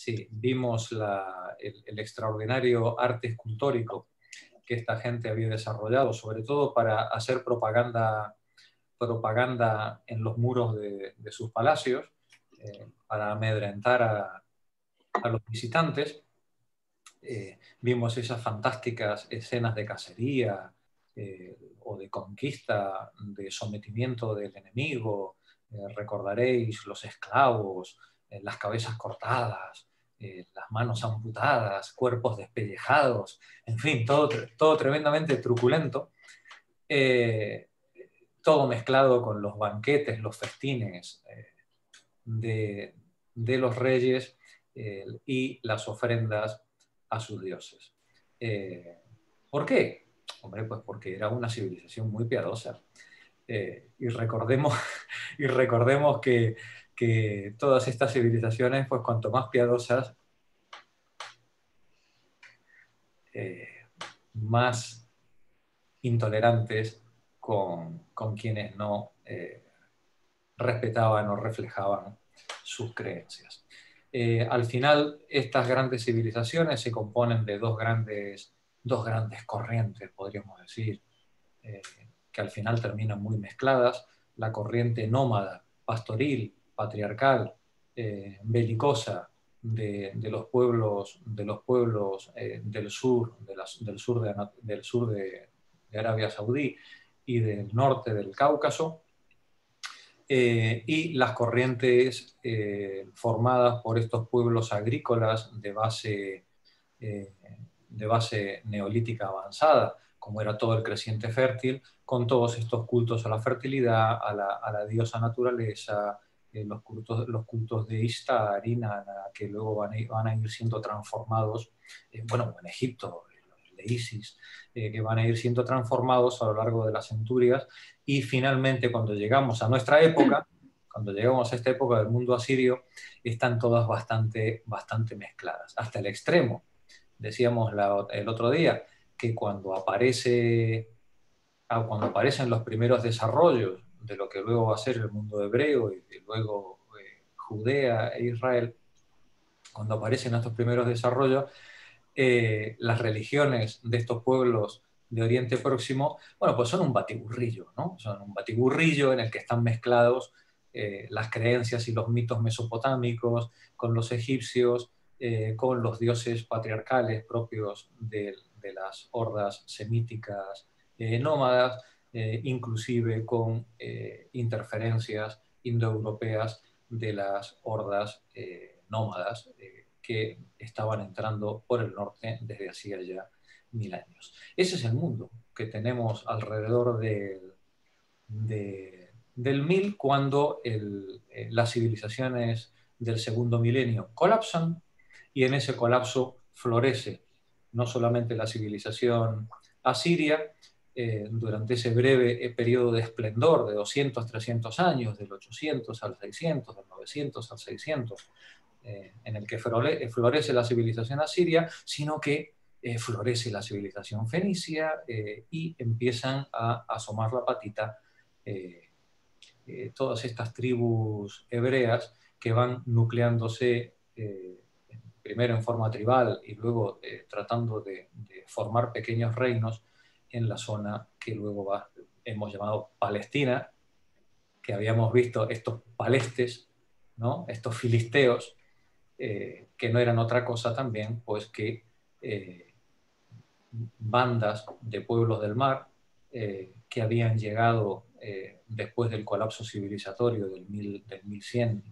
sí, vimos el extraordinario arte escultórico que esta gente había desarrollado, sobre todo para hacer propaganda en los muros de sus palacios, para amedrentar a los visitantes. Vimos esas fantásticas escenas de cacería o de conquista, de sometimiento del enemigo. Recordaréis los esclavos, las cabezas cortadas, las manos amputadas, cuerpos despellejados, en fin, todo tremendamente truculento. Todo mezclado con los banquetes, los festines de los reyes y las ofrendas a sus dioses. ¿Por qué? Hombre, pues porque era una civilización muy piadosa. Y recordemos, y recordemos que todas estas civilizaciones, pues cuanto más piadosas, más intolerantes con quienes no respetaban o reflejaban sus creencias. Al final, estas grandes civilizaciones se componen de dos grandes corrientes, podríamos decir, que al final terminan muy mezcladas. La corriente nómada, pastoril, patriarcal, belicosa de los pueblos del sur, del sur de Arabia Saudí y del norte del Cáucaso, y las corrientes formadas por estos pueblos agrícolas de base neolítica avanzada, como era todo el creciente fértil, con todos estos cultos a la fertilidad, a la diosa naturaleza, los cultos de Ishtar, Inanna, que luego van a ir siendo transformados, bueno, en Egipto, de Isis, que van a ir siendo transformados a lo largo de las centurias, y finalmente cuando llegamos a nuestra época, cuando llegamos a esta época del mundo asirio, están todas bastante mezcladas, hasta el extremo. Decíamos el otro día que cuando aparecen los primeros desarrollos de lo que luego va a ser el mundo hebreo y luego Judea e Israel, cuando aparecen estos primeros desarrollos, las religiones de estos pueblos de Oriente Próximo, bueno, pues son un batiburrillo, ¿no? Son un batiburrillo en el que están mezclados las creencias y los mitos mesopotámicos con los egipcios, con los dioses patriarcales propios de las hordas semíticas nómadas, inclusive con interferencias indoeuropeas de las hordas nómadas que estaban entrando por el norte desde hacía ya 1000 años. Ese es el mundo que tenemos alrededor del 1000, cuando las civilizaciones del segundo milenio colapsan, y en ese colapso florece no solamente la civilización asiria, durante ese breve periodo de esplendor de 200, 300 años, del 800 al 600, del 900 al 600, en el que florece la civilización asiria, sino que florece la civilización fenicia, y empiezan a asomar la patita todas estas tribus hebreas que van nucleándose, primero en forma tribal y luego tratando de formar pequeños reinos en la zona que luego hemos llamado Palestina, que habíamos visto estos palestes, ¿no? Estos filisteos, que no eran otra cosa también pues que bandas de pueblos del mar que habían llegado después del colapso civilizatorio del 1100,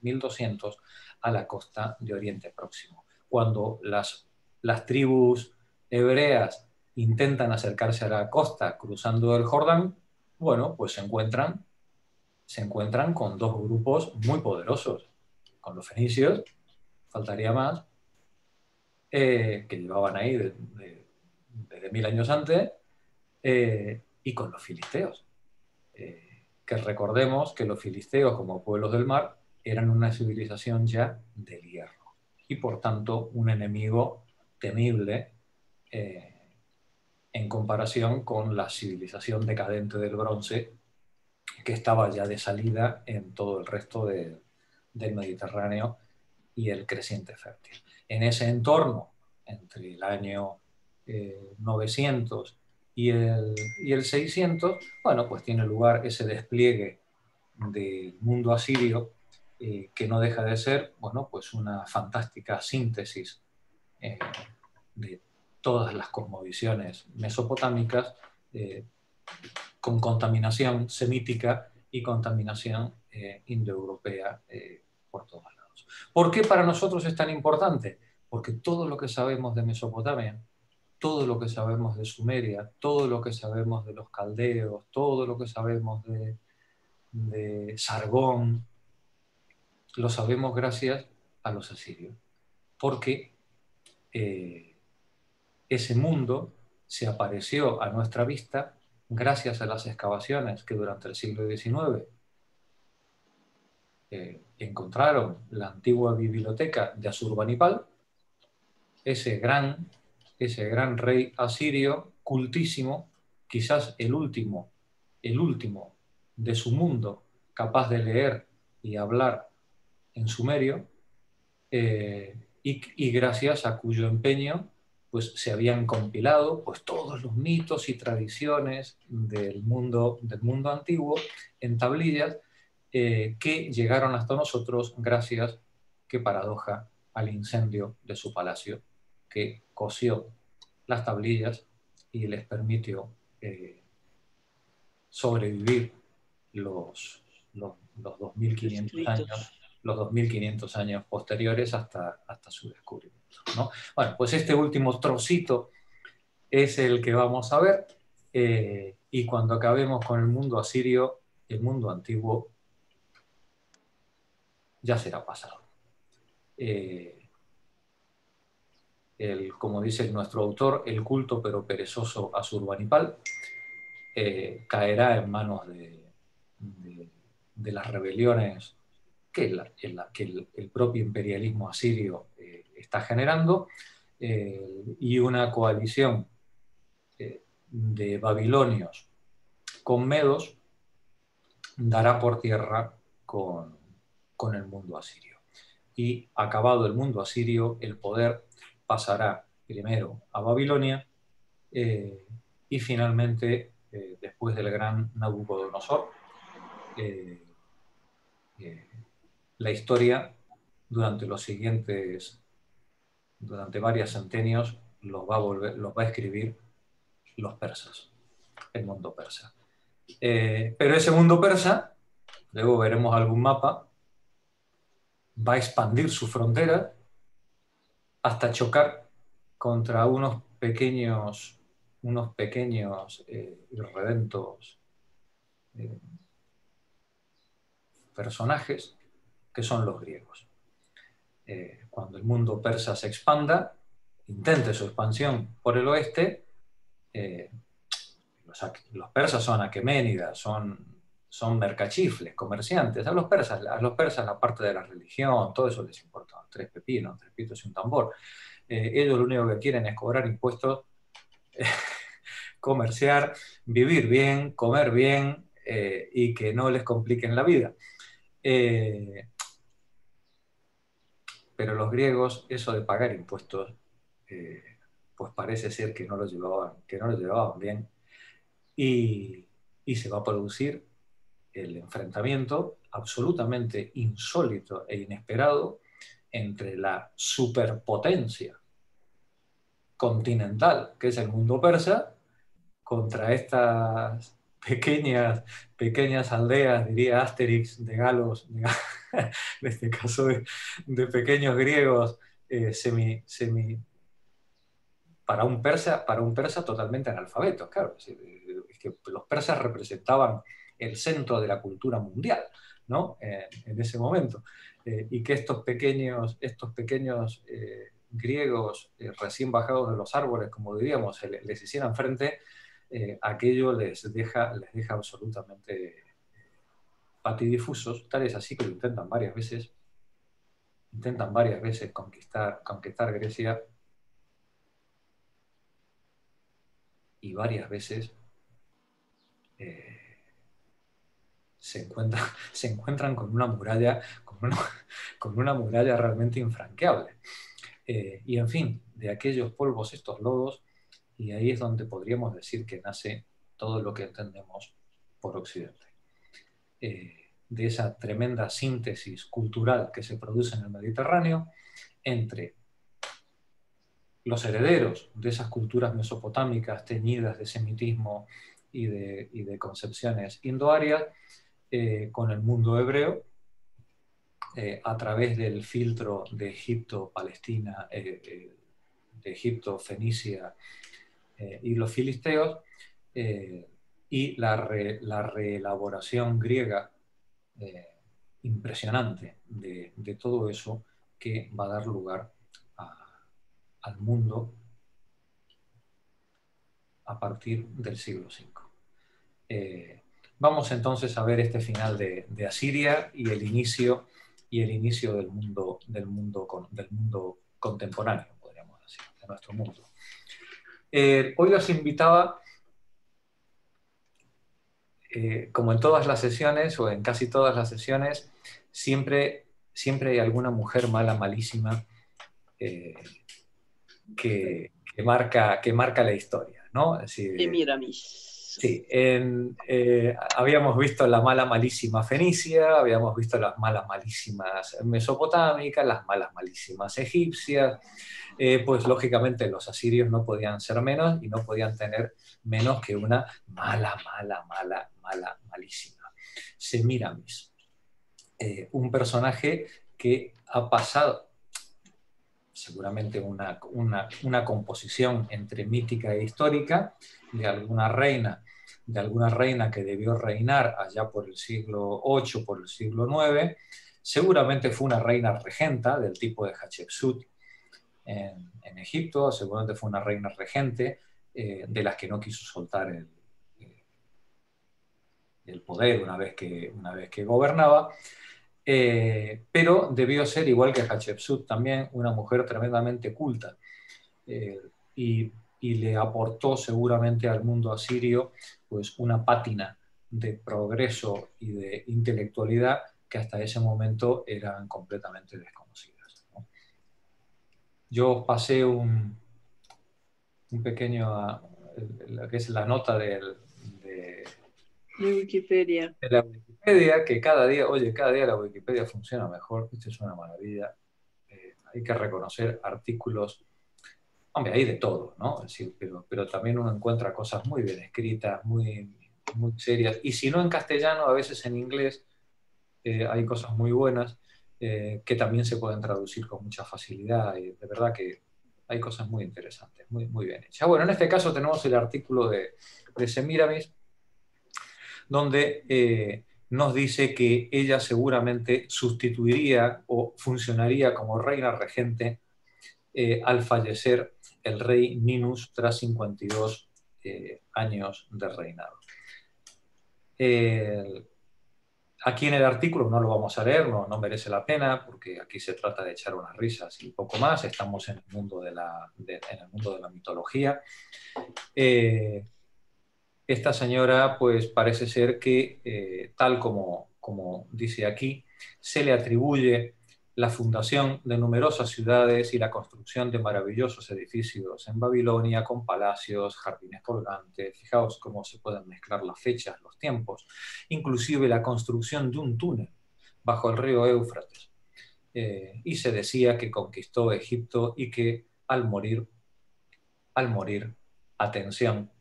1200, a la costa de Oriente Próximo. Cuando las tribus hebreas intentan acercarse a la costa cruzando el Jordán, bueno, pues se encuentran con dos grupos muy poderosos, con los fenicios, faltaría más, que llevaban ahí desde 1000 años antes, y con los filisteos. Que recordemos que los filisteos, como pueblos del mar, eran una civilización ya del hierro, y por tanto un enemigo temible en comparación con la civilización decadente del bronce, que estaba ya de salida en todo el resto del Mediterráneo, y el creciente fértil. En ese entorno, entre el año 900 y el 600, bueno, pues tiene lugar ese despliegue del mundo asirio, que no deja de ser, bueno, pues una fantástica síntesis de todas las cosmovisiones mesopotámicas, con contaminación semítica y contaminación indoeuropea por todos lados. ¿Por qué para nosotros es tan importante? Porque todo lo que sabemos de Mesopotamia, todo lo que sabemos de Sumeria, todo lo que sabemos de los caldeos, todo lo que sabemos de Sargón, lo sabemos gracias a los asirios. Porque ese mundo se apareció a nuestra vista gracias a las excavaciones que durante el siglo XIX encontraron la antigua biblioteca de Asurbanipal, ese gran rey asirio, cultísimo, quizás el último de su mundo capaz de leer y hablar en sumerio, y gracias a cuyo empeño pues, se habían compilado pues, todos los mitos y tradiciones del mundo antiguo en tablillas, que llegaron hasta nosotros gracias, qué paradoja, al incendio de su palacio, que coció las tablillas y les permitió sobrevivir los 2500 años, los 2500 años posteriores hasta su descubrimiento, ¿no? Bueno, pues este último trocito es el que vamos a ver, y cuando acabemos con el mundo asirio, el mundo antiguo ya será pasado. Como dice nuestro autor, el culto pero perezoso Asurbanipal caerá en manos de las rebeliones que el propio imperialismo asirio está generando, y una coalición de babilonios con medos dará por tierra con el mundo asirio. Y acabado el mundo asirio, el poder pasará primero a Babilonia, y finalmente, después del gran Nabucodonosor, la historia durante varios centenios los va a escribir los persas, el mundo persa. Pero ese mundo persa, luego veremos algún mapa, va a expandir su frontera hasta chocar contra unos pequeños irredentos personajes que son los griegos. Cuando el mundo persa se expanda, intente su expansión por el oeste, los persas son aqueménidas, son mercachifles, comerciantes. A los persas la parte de la religión, todo eso les importa, tres pepinos, tres pitos y un tambor. Ellos lo único que quieren es cobrar impuestos, comerciar, vivir bien, comer bien, y que no les compliquen la vida. Pero los griegos, eso de pagar impuestos, pues parece ser que no lo llevaban bien, y se va a producir el enfrentamiento absolutamente insólito e inesperado entre la superpotencia continental, que es el mundo persa, contra estas pequeñas aldeas, diría Asterix, de galos, en este caso de pequeños griegos, para un persa totalmente analfabetos, claro. Es que los persas representaban el centro de la cultura mundial, ¿no? En ese momento. Y que estos pequeños griegos recién bajados de los árboles, como diríamos, les hicieran frente, aquello les deja absolutamente patidifusos. Tal es así que lo intentan varias veces conquistar Grecia, y varias veces se encuentran con una muralla, con una muralla realmente infranqueable. Y en fin, de aquellos polvos estos lodos, y ahí es donde podríamos decir que nace todo lo que entendemos por Occidente. De esa tremenda síntesis cultural que se produce en el Mediterráneo entre los herederos de esas culturas mesopotámicas teñidas de semitismo y de concepciones indoarias, con el mundo hebreo, a través del filtro de Egipto, Palestina, de Egipto, Fenicia y los filisteos, y la reelaboración griega impresionante de todo eso que va a dar lugar al mundo a partir del siglo V. Vamos entonces a ver este final de Asiria y el inicio del mundo contemporáneo, podríamos decir, de nuestro mundo. Hoy los invitaba, como en todas las sesiones, o en casi todas las sesiones, siempre hay alguna mujer mala, malísima, que marca la historia, ¿no? Es decir, Semiramis. sí, habíamos visto la mala malísima fenicia, habíamos visto las malas malísimas mesopotámicas, las malas malísimas egipcias, pues lógicamente los asirios no podían ser menos y no podían tener menos que una malísima. Semiramis, un personaje que ha pasado seguramente una composición entre mítica e histórica de alguna reina que debió reinar allá por el siglo VIII, por el siglo IX. Seguramente fue una reina regenta del tipo de Hatshepsut en Egipto, seguramente fue una reina regente de las que no quiso soltar el poder una vez que gobernaba. Pero debió ser, igual que Hatshepsut, también una mujer tremendamente culta, y le aportó seguramente al mundo asirio pues una pátina de progreso y de intelectualidad que hasta ese momento eran completamente desconocidas, ¿no? Yo pasé un pequeño, lo que es la nota de Wikipedia. la Wikipedia, que cada día la Wikipedia funciona mejor. Esto es una maravilla. Hay que reconocer artículos. Hombre, hay de todo, ¿no? Es decir, pero también uno encuentra cosas muy bien escritas, muy serias. Y si no en castellano, a veces en inglés hay cosas muy buenas que también se pueden traducir con mucha facilidad. Y de verdad que hay cosas muy interesantes, muy bien hechas. Bueno, en este caso tenemos el artículo de Semiramis, donde nos dice que ella seguramente sustituiría o funcionaría como reina regente al fallecer el rey Ninus tras 52 años de reinado. Aquí en el artículo no lo vamos a leer, no merece la pena, porque aquí se trata de echar unas risas y poco más. Estamos en el mundo de la mitología. Esta señora, pues parece ser que, tal como dice aquí, se le atribuye la fundación de numerosas ciudades y la construcción de maravillosos edificios en Babilonia con palacios, jardines colgantes. Fijaos cómo se pueden mezclar las fechas, los tiempos, inclusive la construcción de un túnel bajo el río Éufrates. Y se decía que conquistó Egipto y que al morir, atención,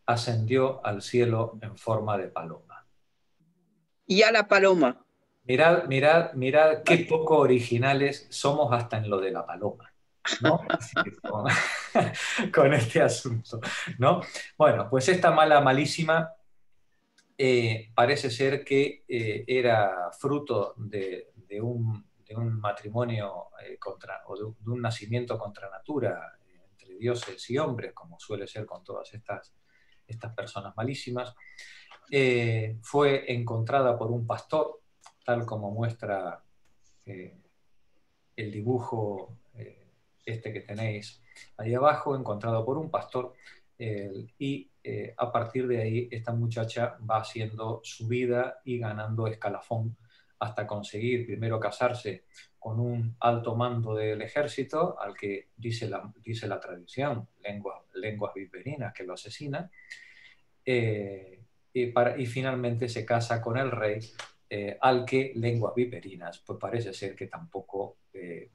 ascendió al cielo en forma de paloma. Y a la paloma. Mirad qué poco originales somos hasta en lo de la paloma, ¿no? Con este asunto, ¿no? Bueno, pues esta malísima parece ser que era fruto de un matrimonio o de un nacimiento contra natura entre dioses y hombres, como suele ser con todas estas personas malísimas. Fue encontrada por un pastor, tal como muestra el dibujo este que tenéis ahí abajo, encontrado por un pastor, y a partir de ahí esta muchacha va haciendo su vida y ganando escalafón hasta conseguir primero casarse con un alto mando del ejército, al que dice la tradición, lenguas viperinas, que lo asesina, y finalmente se casa con el rey, al que lenguas viperinas, pues parece ser que tampoco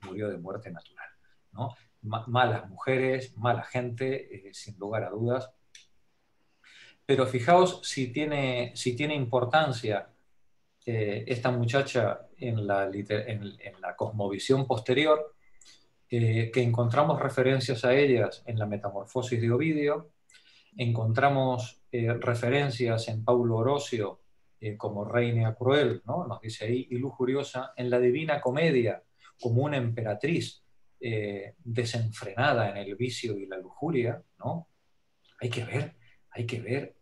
murió de muerte natural, ¿no? Malas mujeres, mala gente, sin lugar a dudas. Pero fijaos si tiene importancia esta muchacha en la cosmovisión posterior, que encontramos referencias a ellas en la Metamorfosis de Ovidio, encontramos referencias en Paulo Orosio como reina cruel, ¿no? Nos dice ahí, y lujuriosa, en la Divina Comedia como una emperatriz desenfrenada en el vicio y la lujuria, ¿no? Hay que ver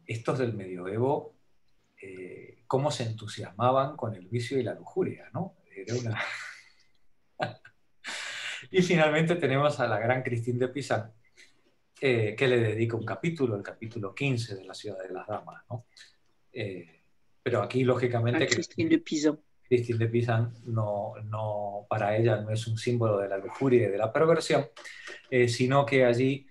estos del medioevo cómo se entusiasmaban con el vicio y la lujuria, ¿no? Era una... Y finalmente tenemos a la gran Christine de Pizan, que le dedica un capítulo, el capítulo 15 de La ciudad de las damas, ¿no? Pero aquí, lógicamente, Christine de Pisan. Christine de Pizan para ella no es un símbolo de la lujuria y de la perversión, sino que allí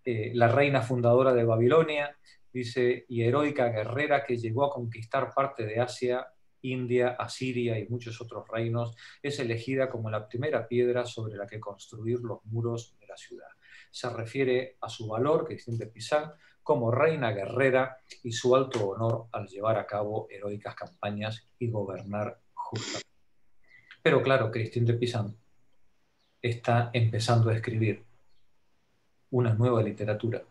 la reina fundadora de Babilonia, dice, y heroica guerrera que llegó a conquistar parte de Asia, India, Asiria y muchos otros reinos, es elegida como la primera piedra sobre la que construir los muros de la ciudad. Se refiere a su valor, Christine de Pizan, como reina guerrera y su alto honor al llevar a cabo heroicas campañas y gobernar justamente. Pero claro, Christine de Pizan está empezando a escribir una nueva literatura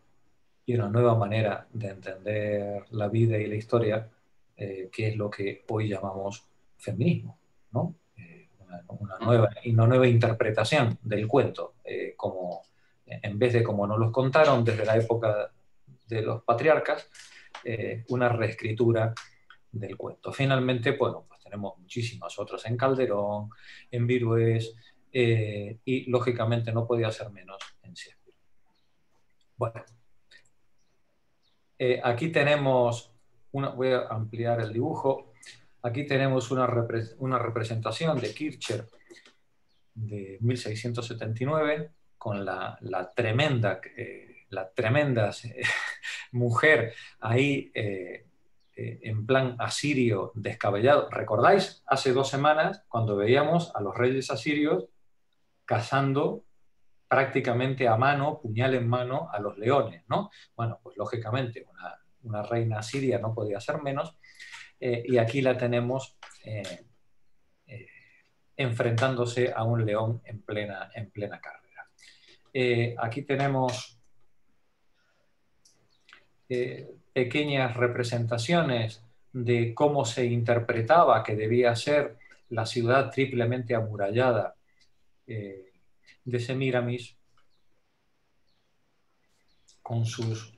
y una nueva manera de entender la vida y la historia, que es lo que hoy llamamos feminismo, ¿no? Una nueva interpretación del cuento, como, en vez de como nos los contaron desde la época de los patriarcas, una reescritura del cuento. Finalmente, bueno, pues tenemos muchísimas otras en Calderón, en Virués, y lógicamente no podía ser menos en Shakespeare. Bueno, aquí tenemos, voy a ampliar el dibujo, aquí tenemos una representación de Kircher de 1679 con la tremenda mujer ahí en plan asirio descabellado. ¿Recordáis hace 2 semanas cuando veíamos a los reyes asirios cazando prácticamente a mano, puñal en mano, a los leones, ¿no? Bueno, pues lógicamente una reina asiria no podía ser menos, y aquí la tenemos enfrentándose a un león en plena carrera. Aquí tenemos pequeñas representaciones de cómo se interpretaba que debía ser la ciudad triplemente amurallada de Semíramis, con sus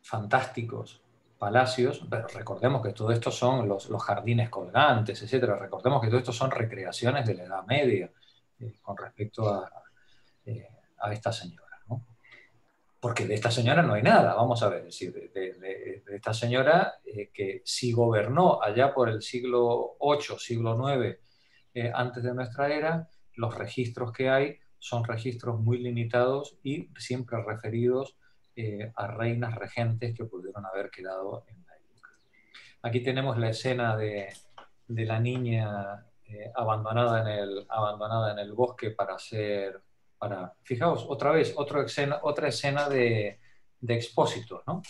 fantásticos palacios, pero recordemos que todo esto son los jardines colgantes, etcétera. Recordemos que todo esto son recreaciones de la Edad Media con respecto a esta señora, ¿no? Porque de esta señora no hay nada, vamos a ver, es decir, de esta señora que si gobernó allá por el siglo VIII, siglo IX, antes de nuestra era, los registros que hay son registros muy limitados y siempre referidos a reinas regentes que pudieron haber quedado en la época. Aquí tenemos la escena de la niña abandonada en el bosque fijaos, otra vez, otra escena de Expósito, ¿no?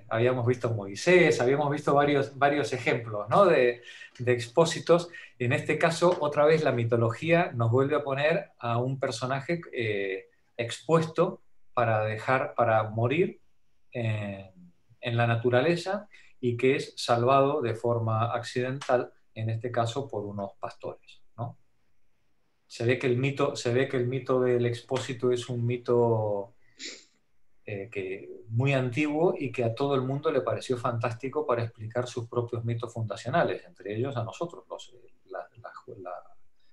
Habíamos visto Moisés, habíamos visto varios ejemplos, ¿no? de expósitos. En este caso, otra vez la mitología nos vuelve a poner a un personaje expuesto para morir en la naturaleza y que es salvado de forma accidental, en este caso por unos pastores, ¿no? Se ve que el mito del expósito es un mito muy antiguo y que a todo el mundo le pareció fantástico para explicar sus propios mitos fundacionales, entre ellos a nosotros,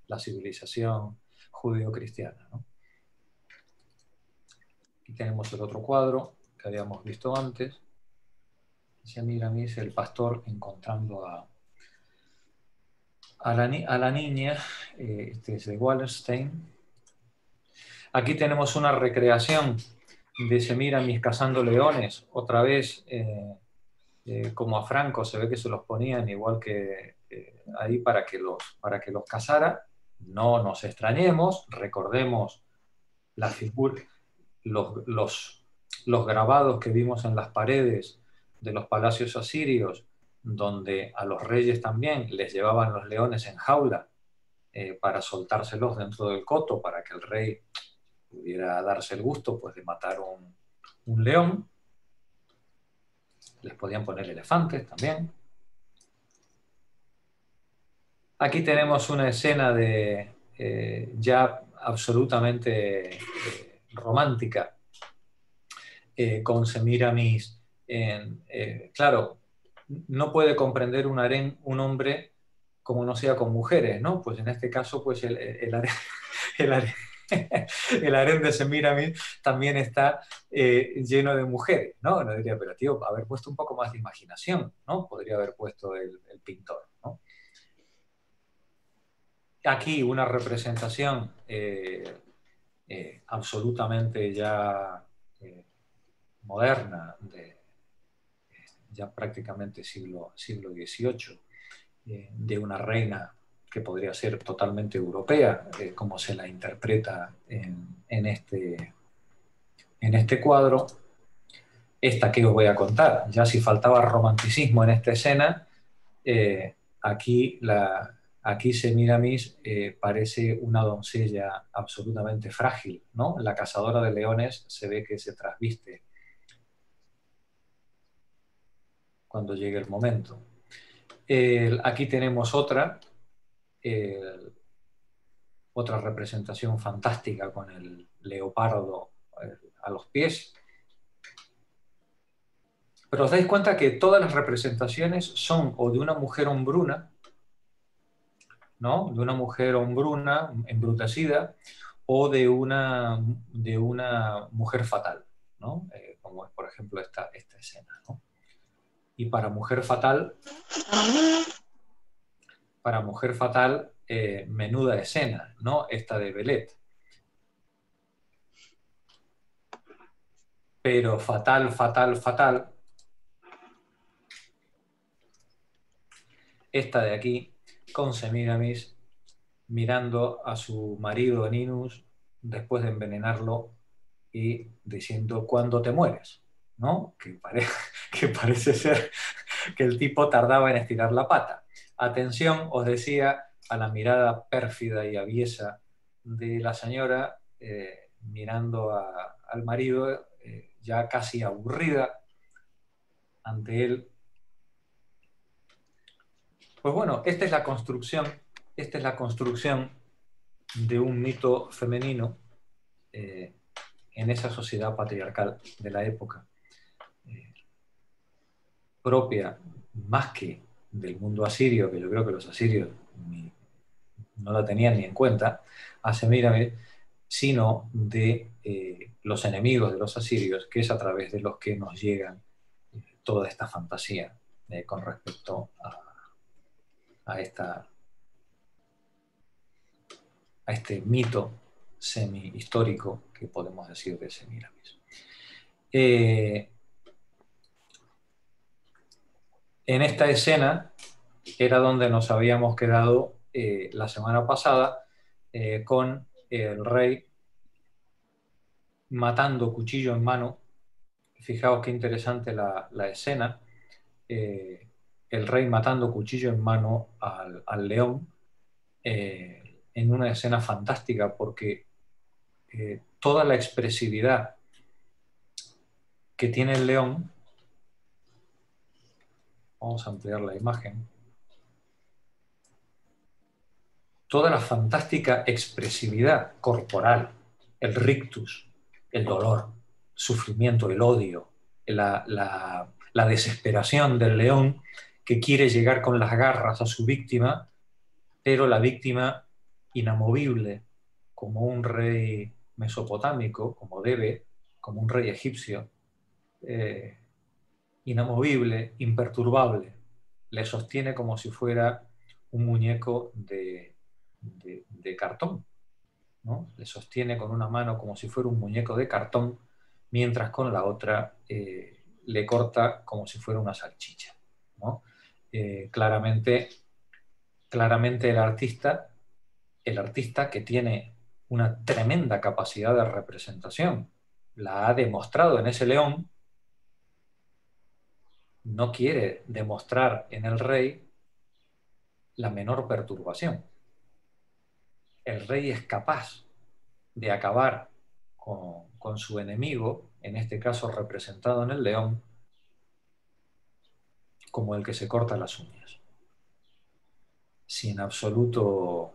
la civilización judeo-cristiana, ¿no? Aquí tenemos el otro cuadro que habíamos visto antes. Semiramis, el pastor encontrando a la niña. Este es de Wallerstein. Aquí tenemos una recreación de Semiramis cazando leones, otra vez como a Franco, se ve que se los ponían igual que ahí para que los cazara. No nos extrañemos, recordemos la figura, los grabados que vimos en las paredes de los palacios asirios, donde a los reyes también les llevaban los leones en jaula para soltárselos dentro del coto, para que el rey pudiera darse el gusto pues, de matar un león. Les podían poner elefantes también. Aquí tenemos una escena de ya absolutamente romántica con Semiramis. Claro, no puede comprender un harén un hombre como no sea con mujeres, ¿no? Pues en este caso, pues el harén de Semiramis también está lleno de mujeres, ¿no? No diría, pero tío, haber puesto un poco más de imaginación, ¿no? Podría haber puesto el pintor, ¿no? Aquí una representación absolutamente ya moderna, ya prácticamente siglo XVIII, de una reina que podría ser totalmente europea, como se la interpreta en este cuadro. Esta que os voy a contar, ya si faltaba romanticismo en esta escena, aquí Semiramis parece una doncella absolutamente frágil, ¿no? La cazadora de leones se ve que se trasviste cuando llegue el momento. Aquí tenemos otra representación fantástica con el leopardo a los pies. Pero os dais cuenta que todas las representaciones son o de una mujer hombruna, ¿no? De una mujer hombruna, embrutecida, o de una mujer fatal, ¿no? Como es, por ejemplo, esta escena, ¿no? Y para mujer fatal, menuda escena, ¿no? Esta de Belet. Pero fatal, fatal, fatal, esta de aquí, con Semiramis mirando a su marido Ninus después de envenenarlo y diciendo ¿cuándo te mueres? ¿No? Que parece ser que el tipo tardaba en estirar la pata. Atención, os decía, a la mirada pérfida y aviesa de la señora mirando al marido ya casi aburrida ante él. Pues bueno, esta es la construcción de un mito femenino en esa sociedad patriarcal de la época, propia más que del mundo asirio, que yo creo que los asirios no la tenían ni en cuenta, a Semiramis, sino de los enemigos de los asirios, que es a través de los que nos llegan toda esta fantasía con respecto a este mito semi-histórico que podemos decir de Semiramis. En esta escena era donde nos habíamos quedado la semana pasada con el rey matando cuchillo en mano. Fijaos qué interesante la escena. El rey matando cuchillo en mano al león en una escena fantástica porque toda la expresividad que tiene el león, vamos a ampliar la imagen, toda la fantástica expresividad corporal, el rictus, el dolor, el sufrimiento, el odio, la desesperación del león que quiere llegar con las garras a su víctima, pero la víctima inamovible como un rey mesopotámico, como debe, como un rey egipcio, inamovible, imperturbable, le sostiene como si fuera un muñeco de cartón, ¿no? Le sostiene con una mano como si fuera un muñeco de cartón, mientras con la otra le corta como si fuera una salchicha, ¿no? Claramente el artista que tiene una tremenda capacidad de representación, la ha demostrado en ese león, no quiere demostrar en el rey la menor perturbación. El rey es capaz de acabar con su enemigo, en este caso representado en el león, como el que se corta las uñas, sin absoluto,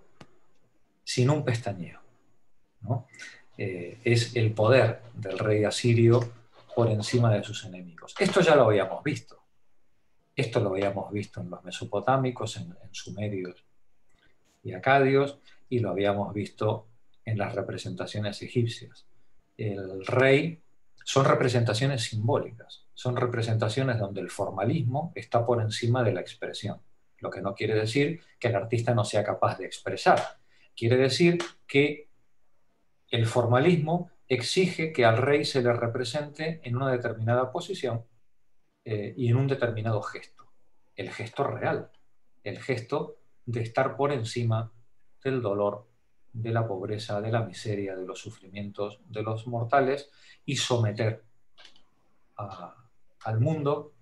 sin un pestañeo, ¿no? Es el poder del rey asirio por encima de sus enemigos. Esto ya lo habíamos visto. Esto lo habíamos visto en los mesopotámicos, en sumerios y acadios, y lo habíamos visto en las representaciones egipcias. El rey son representaciones simbólicas, son representaciones donde el formalismo está por encima de la expresión, lo que no quiere decir que el artista no sea capaz de expresar, quiere decir que el formalismo exige que al rey se le represente en una determinada posición y en un determinado gesto, el gesto real, el gesto de estar por encima del dolor, de la pobreza, de la miseria, de los sufrimientos de los mortales y someter al mundo,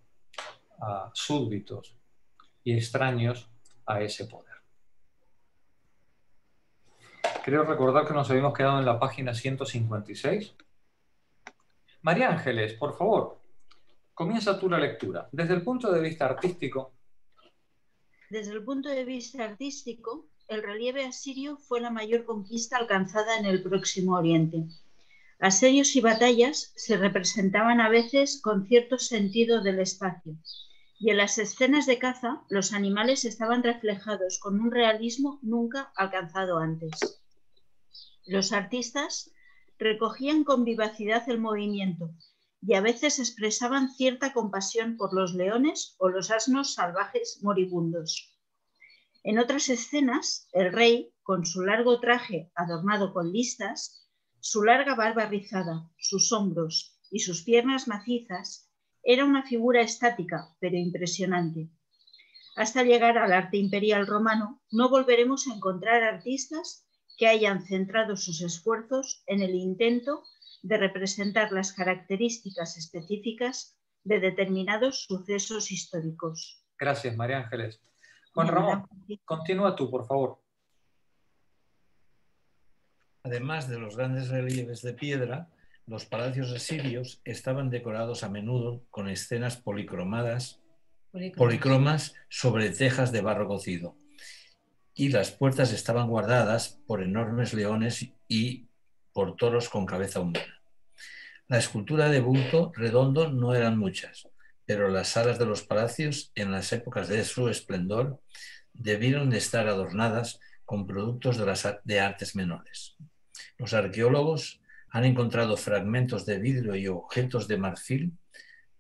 a súbditos y extraños a ese poder. Creo recordar que nos habíamos quedado en la página 156. María Ángeles, por favor, comienza tú la lectura. Desde el punto de vista artístico. Desde el punto de vista artístico, el relieve asirio fue la mayor conquista alcanzada en el Próximo Oriente. Asedios y batallas se representaban a veces con cierto sentido del espacio, y en las escenas de caza los animales estaban reflejados con un realismo nunca alcanzado antes. Los artistas recogían con vivacidad el movimiento y a veces expresaban cierta compasión por los leones o los asnos salvajes moribundos. En otras escenas, el rey, con su largo traje adornado con listas, su larga barba rizada, sus hombros y sus piernas macizas, era una figura estática, pero impresionante. Hasta llegar al arte imperial romano, no volveremos a encontrar artistas que hayan centrado sus esfuerzos en el intento de representar las características específicas de determinados sucesos históricos. Gracias, María Ángeles. Juan Ramón, continúa tú, por favor. Además de los grandes relieves de piedra, los palacios asirios estaban decorados a menudo con escenas policromas sobre tejas de barro cocido, y las puertas estaban guardadas por enormes leones y por toros con cabeza humana. La escultura de bulto redondo no eran muchas, pero las salas de los palacios, en las épocas de su esplendor, debieron de estar adornadas con productos de artes menores. Los arqueólogos han encontrado fragmentos de vidrio y objetos de marfil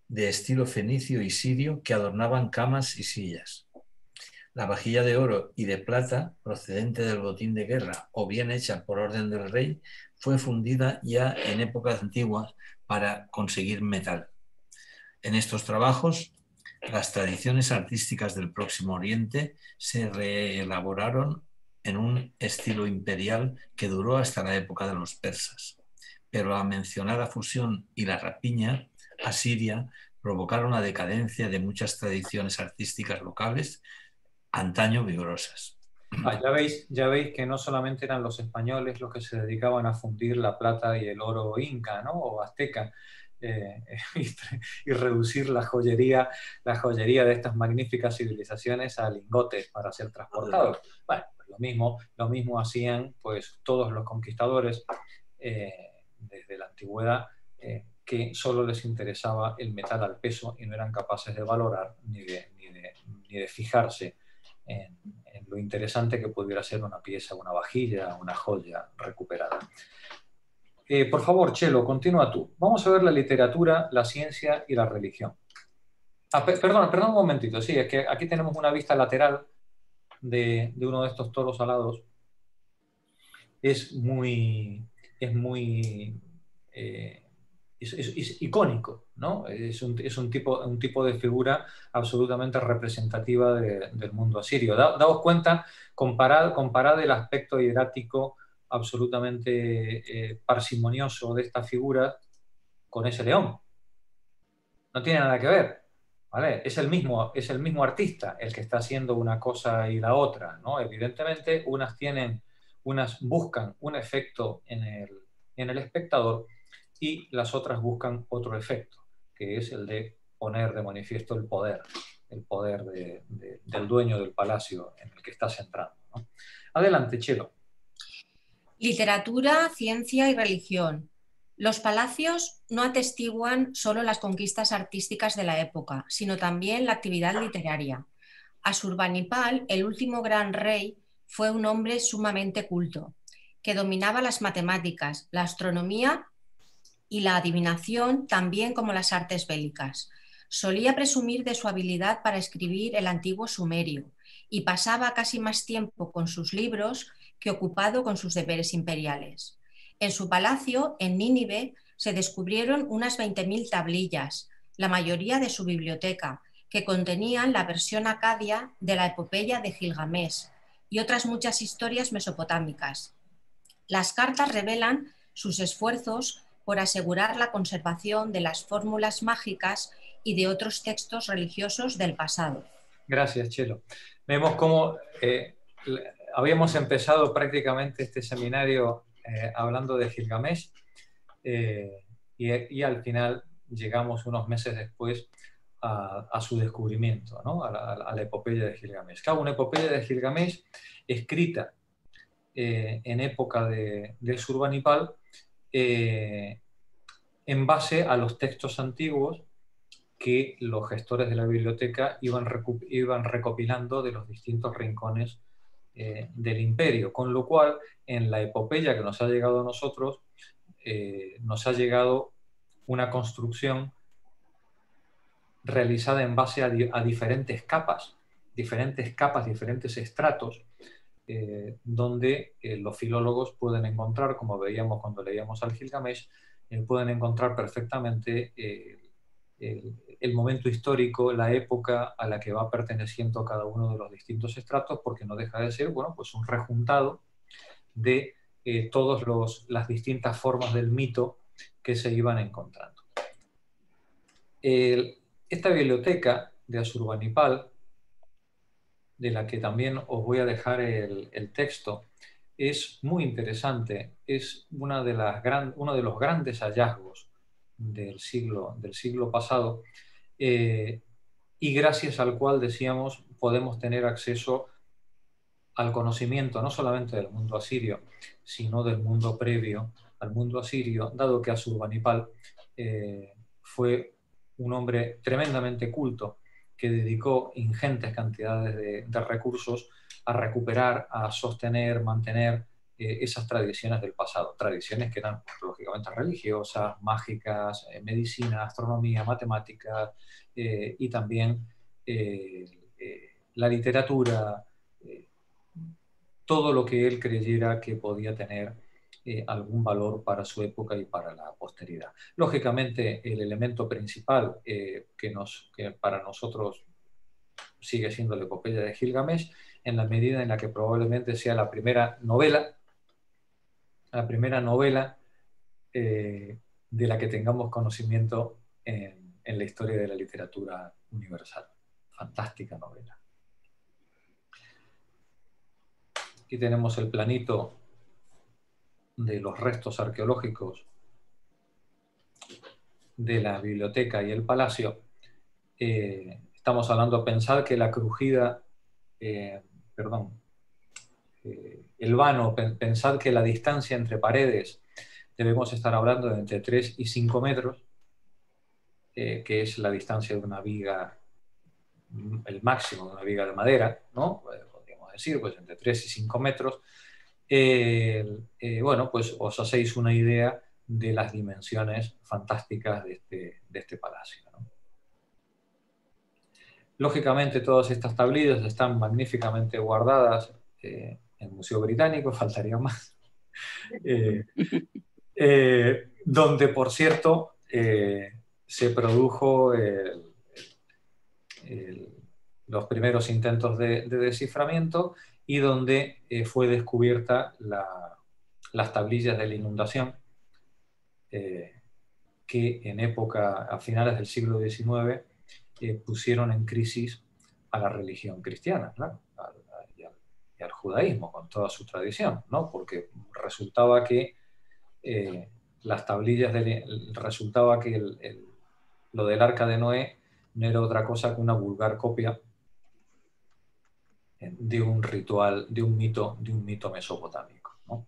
de estilo fenicio y sirio que adornaban camas y sillas. La vajilla de oro y de plata, procedente del botín de guerra o bien hecha por orden del rey, fue fundida ya en épocas antiguas para conseguir metal. En estos trabajos, las tradiciones artísticas del Próximo Oriente se reelaboraron en un estilo imperial que duró hasta la época de los persas. Pero la mencionada fusión y la rapiña asiria provocaron la decadencia de muchas tradiciones artísticas locales antaño vigorosas. Ya veis que no solamente eran los españoles los que se dedicaban a fundir la plata y el oro inca, ¿no? O azteca, y reducir la joyería de estas magníficas civilizaciones a lingotes para ser transportados. Bueno, pues lo mismo hacían pues todos los conquistadores desde la antigüedad, que solo les interesaba el metal al peso y no eran capaces de valorar ni de fijarse en lo interesante que pudiera ser una pieza, una vajilla, una joya recuperada. Por favor, Chelo, continúa tú. Vamos a ver la literatura, la ciencia y la religión. Perdón un momentito. Sí, es que aquí tenemos una vista lateral de uno de estos toros alados. Es icónico, ¿no? Es un tipo de figura absolutamente representativa del mundo asirio. Daos cuenta, comparad el aspecto hierático absolutamente parsimonioso de esta figura con ese león. No tiene nada que ver, ¿vale? Es el mismo artista el que está haciendo una cosa y la otra, ¿no? Evidentemente, unas buscan un efecto en el espectador y las otras buscan otro efecto, que es el de poner de manifiesto el poder del dueño del palacio en el que estás entrando, ¿no? Adelante, Chelo. Literatura, ciencia y religión. Los palacios no atestiguan solo las conquistas artísticas de la época, sino también la actividad literaria. Asurbanipal, el último gran rey, fue un hombre sumamente culto, que dominaba las matemáticas, la astronomía y la adivinación, también como las artes bélicas. Solía presumir de su habilidad para escribir el antiguo sumerio y pasaba casi más tiempo con sus libros que ocupado con sus deberes imperiales. En su palacio, en Nínive, se descubrieron unas 20.000 tablillas, la mayoría de su biblioteca, que contenían la versión acadia de la epopeya de Gilgamés y otras muchas historias mesopotámicas. Las cartas revelan sus esfuerzos por asegurar la conservación de las fórmulas mágicas y de otros textos religiosos del pasado. Gracias, Chelo. Vemos cómo habíamos empezado prácticamente este seminario hablando de Gilgamesh y al final llegamos unos meses después a su descubrimiento, ¿no? a la epopeya de Gilgamesh. Claro, una epopeya de Gilgamesh escrita en época de Asurbanipal en base a los textos antiguos que los gestores de la biblioteca iban recopilando de los distintos rincones del imperio, con lo cual en la epopeya que nos ha llegado a nosotros nos ha llegado una construcción realizada en base a diferentes capas, diferentes estratos, donde los filólogos pueden encontrar, como veíamos cuando leíamos al Gilgamesh, pueden encontrar perfectamente el momento histórico, la época a la que va perteneciendo cada uno de los distintos estratos, porque no deja de ser, bueno, pues un rejuntado de todas las distintas formas del mito que se iban encontrando. Esta biblioteca de Asurbanipal, de la que también os voy a dejar el texto, es muy interesante, es uno de los grandes hallazgos del siglo pasado, y gracias al cual, decíamos, podemos tener acceso al conocimiento no solamente del mundo asirio, sino del mundo previo al mundo asirio, dado que Asurbanipal fue un hombre tremendamente culto que dedicó ingentes cantidades de recursos a recuperar, a sostener, mantener esas tradiciones del pasado, tradiciones que eran lógicamente religiosas, mágicas, medicina, astronomía, matemáticas y también la literatura, todo lo que él creyera que podía tener algún valor para su época y para la posteridad. Lógicamente, el elemento principal que para nosotros sigue siendo la epopeya de Gilgamesh, en la medida en la que probablemente sea la primera novela de la que tengamos conocimiento en la historia de la literatura universal. Fantástica novela. Aquí tenemos el planito de los restos arqueológicos de la biblioteca y el palacio. Estamos hablando, pensad que la crujida, el vano, pensad que la distancia entre paredes debemos estar hablando de entre 3 y 5 metros, que es la distancia de una viga, el máximo de una viga de madera, ¿no? Podríamos decir, pues entre 3 y 5 metros, bueno, pues os hacéis una idea de las dimensiones fantásticas de este palacio, ¿no? Lógicamente todas estas tablillas están magníficamente guardadas en el Museo Británico, faltaría más. Donde, por cierto, se produjo los primeros intentos de desciframiento y donde fue descubierta las tablillas de la inundación, que en época, a finales del siglo XIX, pusieron en crisis a la religión cristiana, claro, y al judaísmo con toda su tradición, ¿no? Porque resultaba que las tablillas, resultaba que lo del arca de Noé no era otra cosa que una vulgar copia de un ritual, de un mito mesopotámico, ¿no?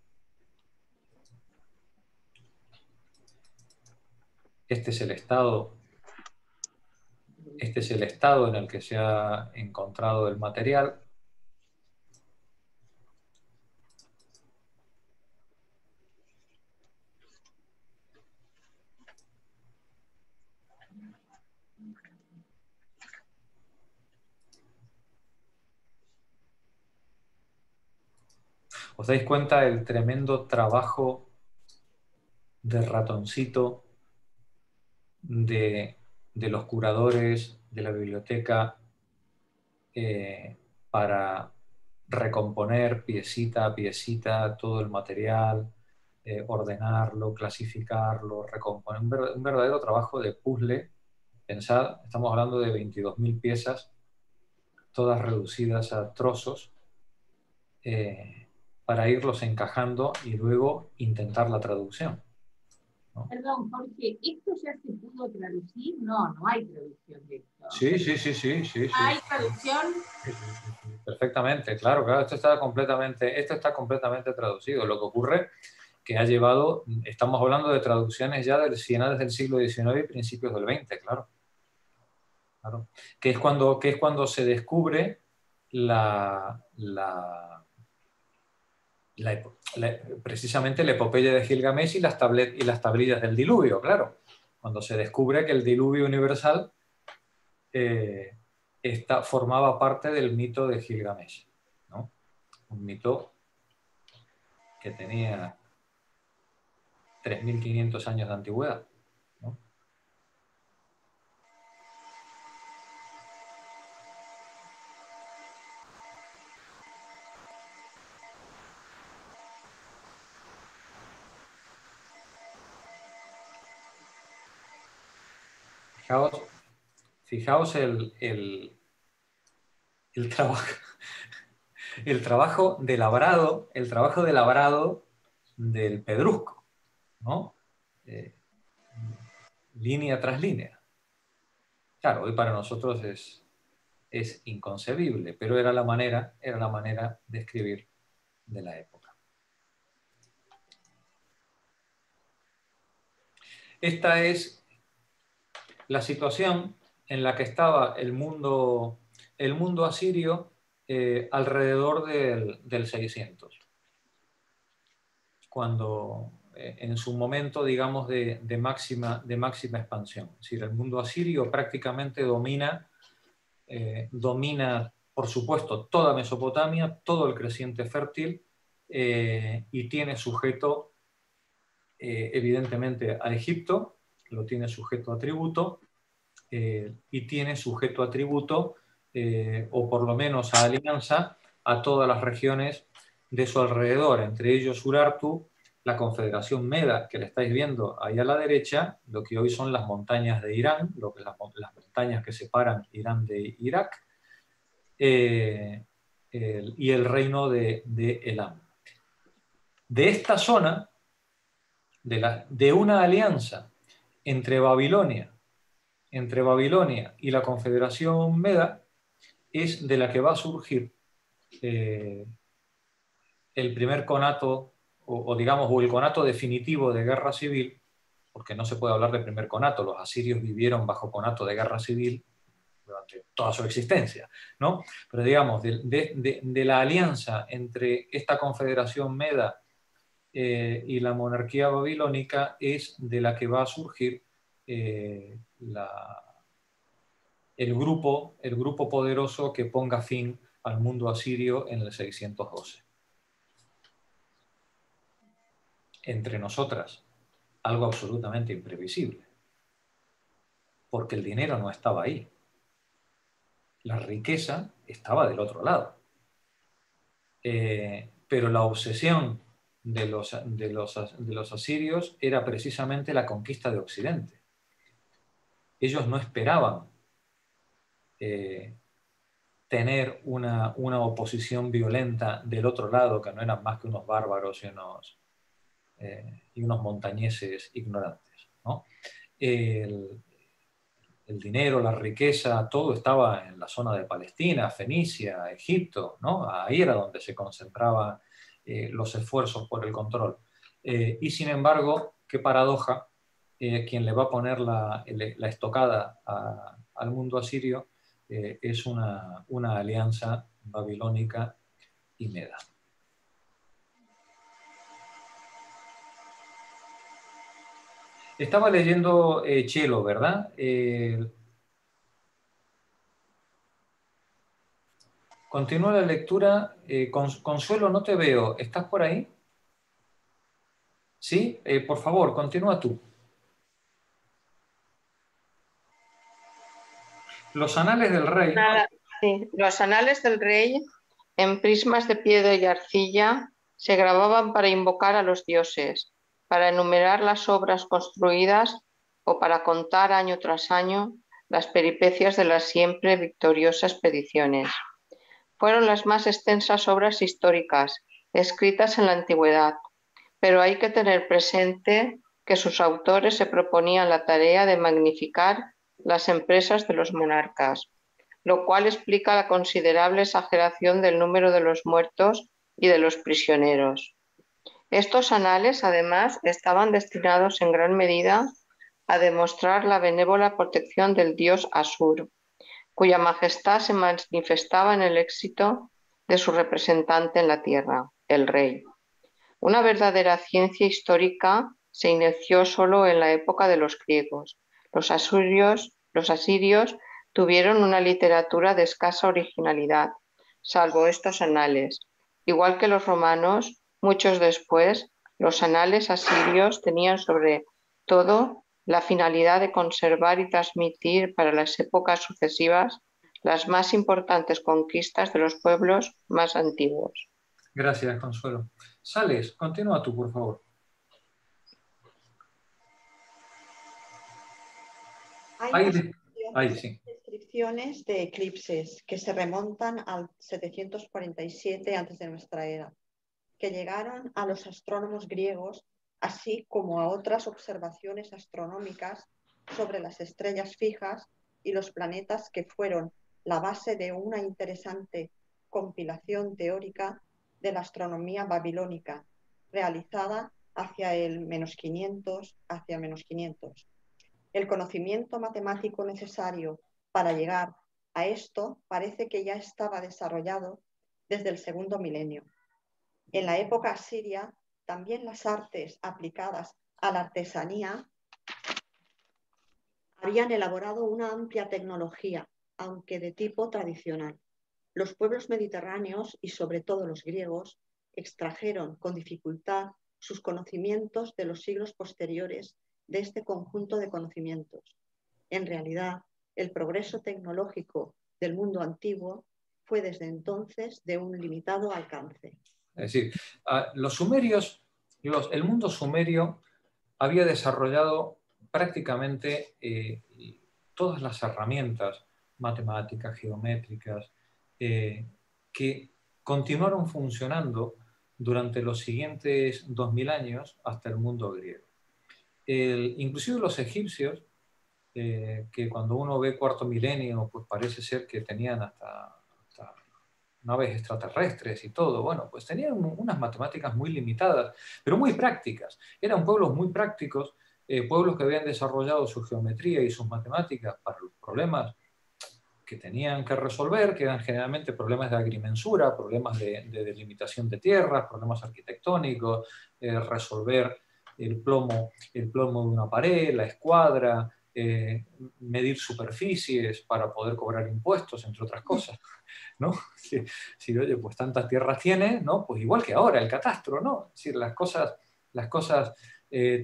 Este es el estado en el que se ha encontrado el material. ¿Os dais cuenta del tremendo trabajo de ratoncito de los curadores de la biblioteca para recomponer piecita a piecita todo el material, ordenarlo, clasificarlo, recomponer? Un verdadero trabajo de puzzle. Pensad, estamos hablando de 22.000 piezas, todas reducidas a trozos, para irlos encajando y luego intentar la traducción, ¿no? Perdón, Jorge, ¿esto ya se pudo traducir? No, no hay traducción de esto. Sí. ¿Hay traducción? Sí. Perfectamente, claro, esto está completamente traducido. Lo que ocurre que ha llevado, estamos hablando de traducciones ya del finales del siglo XIX y principios del XX, claro. Que es cuando se descubre precisamente la epopeya de Gilgamesh y las tablillas del diluvio, claro. Cuando se descubre que el diluvio universal formaba parte del mito de Gilgamesh, ¿no? Un mito que tenía 3.500 años de antigüedad, ¿no? Fijaos el trabajo de labrado, del pedrusco, ¿no? Línea tras línea. Claro, hoy para nosotros es inconcebible, pero era la manera de escribir de la época. Esta es la situación en la que estaba el mundo asirio alrededor del 600, cuando en su momento, digamos, de máxima expansión. Es decir, el mundo asirio prácticamente domina, por supuesto, toda Mesopotamia, todo el creciente fértil, y tiene sujeto, evidentemente, a Egipto, lo tiene sujeto a tributo, y tiene sujeto a tributo, o por lo menos a alianza, a todas las regiones de su alrededor, entre ellos Urartu, la Confederación Meda, que le estáis viendo ahí a la derecha, lo que hoy son las montañas de Irán, las montañas que separan Irán de Irak, y el reino de Elam. De esta zona, de una alianza entre Babilonia y la Confederación Meda, es de la que va a surgir el primer conato, o el conato definitivo de guerra civil, porque no se puede hablar de primer conato. Los asirios vivieron bajo conato de guerra civil durante toda su existencia, ¿no? Pero digamos, de la alianza entre esta confederación meda y la monarquía babilónica es de la que va a surgir el grupo poderoso que ponga fin al mundo asirio en el 612. Entre nosotras, algo absolutamente imprevisible, porque el dinero no estaba ahí. La riqueza estaba del otro lado. Pero la obsesión de los asirios era precisamente la conquista de Occidente. Ellos no esperaban tener una oposición violenta del otro lado, que no eran más que unos bárbaros y unos montañeses ignorantes, ¿no? El dinero, la riqueza, todo estaba en la zona de Palestina, Fenicia, Egipto, ¿no? Ahí era donde se concentraban los esfuerzos por el control. Y sin embargo, qué paradoja, quien le va a poner la estocada al mundo asirio es una alianza babilónica y meda. Estaba leyendo Chelo, ¿verdad? Continúa la lectura. Consuelo, no te veo. ¿Estás por ahí? ¿Sí? Por favor, continúa tú. Los anales del rey. Sí, los anales del rey, en prismas de piedra y arcilla, se grababan para invocar a los dioses, para enumerar las obras construidas o para contar año tras año las peripecias de las siempre victoriosas expediciones. Fueron las más extensas obras históricas escritas en la antigüedad, pero hay que tener presente que sus autores se proponían la tarea de magnificar las empresas de los monarcas, lo cual explica la considerable exageración del número de los muertos y de los prisioneros. Estos anales, además, estaban destinados en gran medida a demostrar la benévola protección del dios Asur, cuya majestad se manifestaba en el éxito de su representante en la tierra, el rey. Una verdadera ciencia histórica se inició solo en la época de los griegos. Los asirios tuvieron una literatura de escasa originalidad, salvo estos anales. Igual que los romanos, muchos después, los anales asirios tenían sobre todo la finalidad de conservar y transmitir para las épocas sucesivas las más importantes conquistas de los pueblos más antiguos. Gracias, Consuelo. Sales, continúa tú, por favor. Hay Sí. descripciones de eclipses que se remontan al 747 antes de nuestra era, que llegaron a los astrónomos griegos, así como a otras observaciones astronómicas sobre las estrellas fijas y los planetas, que fueron la base de una interesante compilación teórica de la astronomía babilónica, realizada hacia el -500, hacia -500. El conocimiento matemático necesario para llegar a esto parece que ya estaba desarrollado desde el segundo milenio. En la época asiria, también las artes aplicadas a la artesanía habían elaborado una amplia tecnología, aunque de tipo tradicional. Los pueblos mediterráneos, y sobre todo los griegos, extrajeron con dificultad sus conocimientos de los siglos posteriores de este conjunto de conocimientos. En realidad, el progreso tecnológico del mundo antiguo fue desde entonces de un limitado alcance. Es decir, los sumerios, el mundo sumerio había desarrollado prácticamente todas las herramientas matemáticas, geométricas, que continuaron funcionando durante los siguientes 2000 años hasta el mundo griego. Inclusive los egipcios, que cuando uno ve cuarto milenio, pues parece ser que tenían hasta naves extraterrestres y todo, bueno, pues tenían unas matemáticas muy limitadas, pero muy prácticas. Eran pueblos muy prácticos, pueblos que habían desarrollado su geometría y sus matemáticas para los problemas que tenían que resolver, que eran generalmente problemas de agrimensura, problemas de delimitación de tierras, problemas arquitectónicos, resolver el plomo de una pared, la escuadra, medir superficies para poder cobrar impuestos, entre otras cosas, ¿no? Si oye, pues tantas tierras tiene, ¿no? Pues igual que ahora, el catastro, ¿no? Es decir, las cosas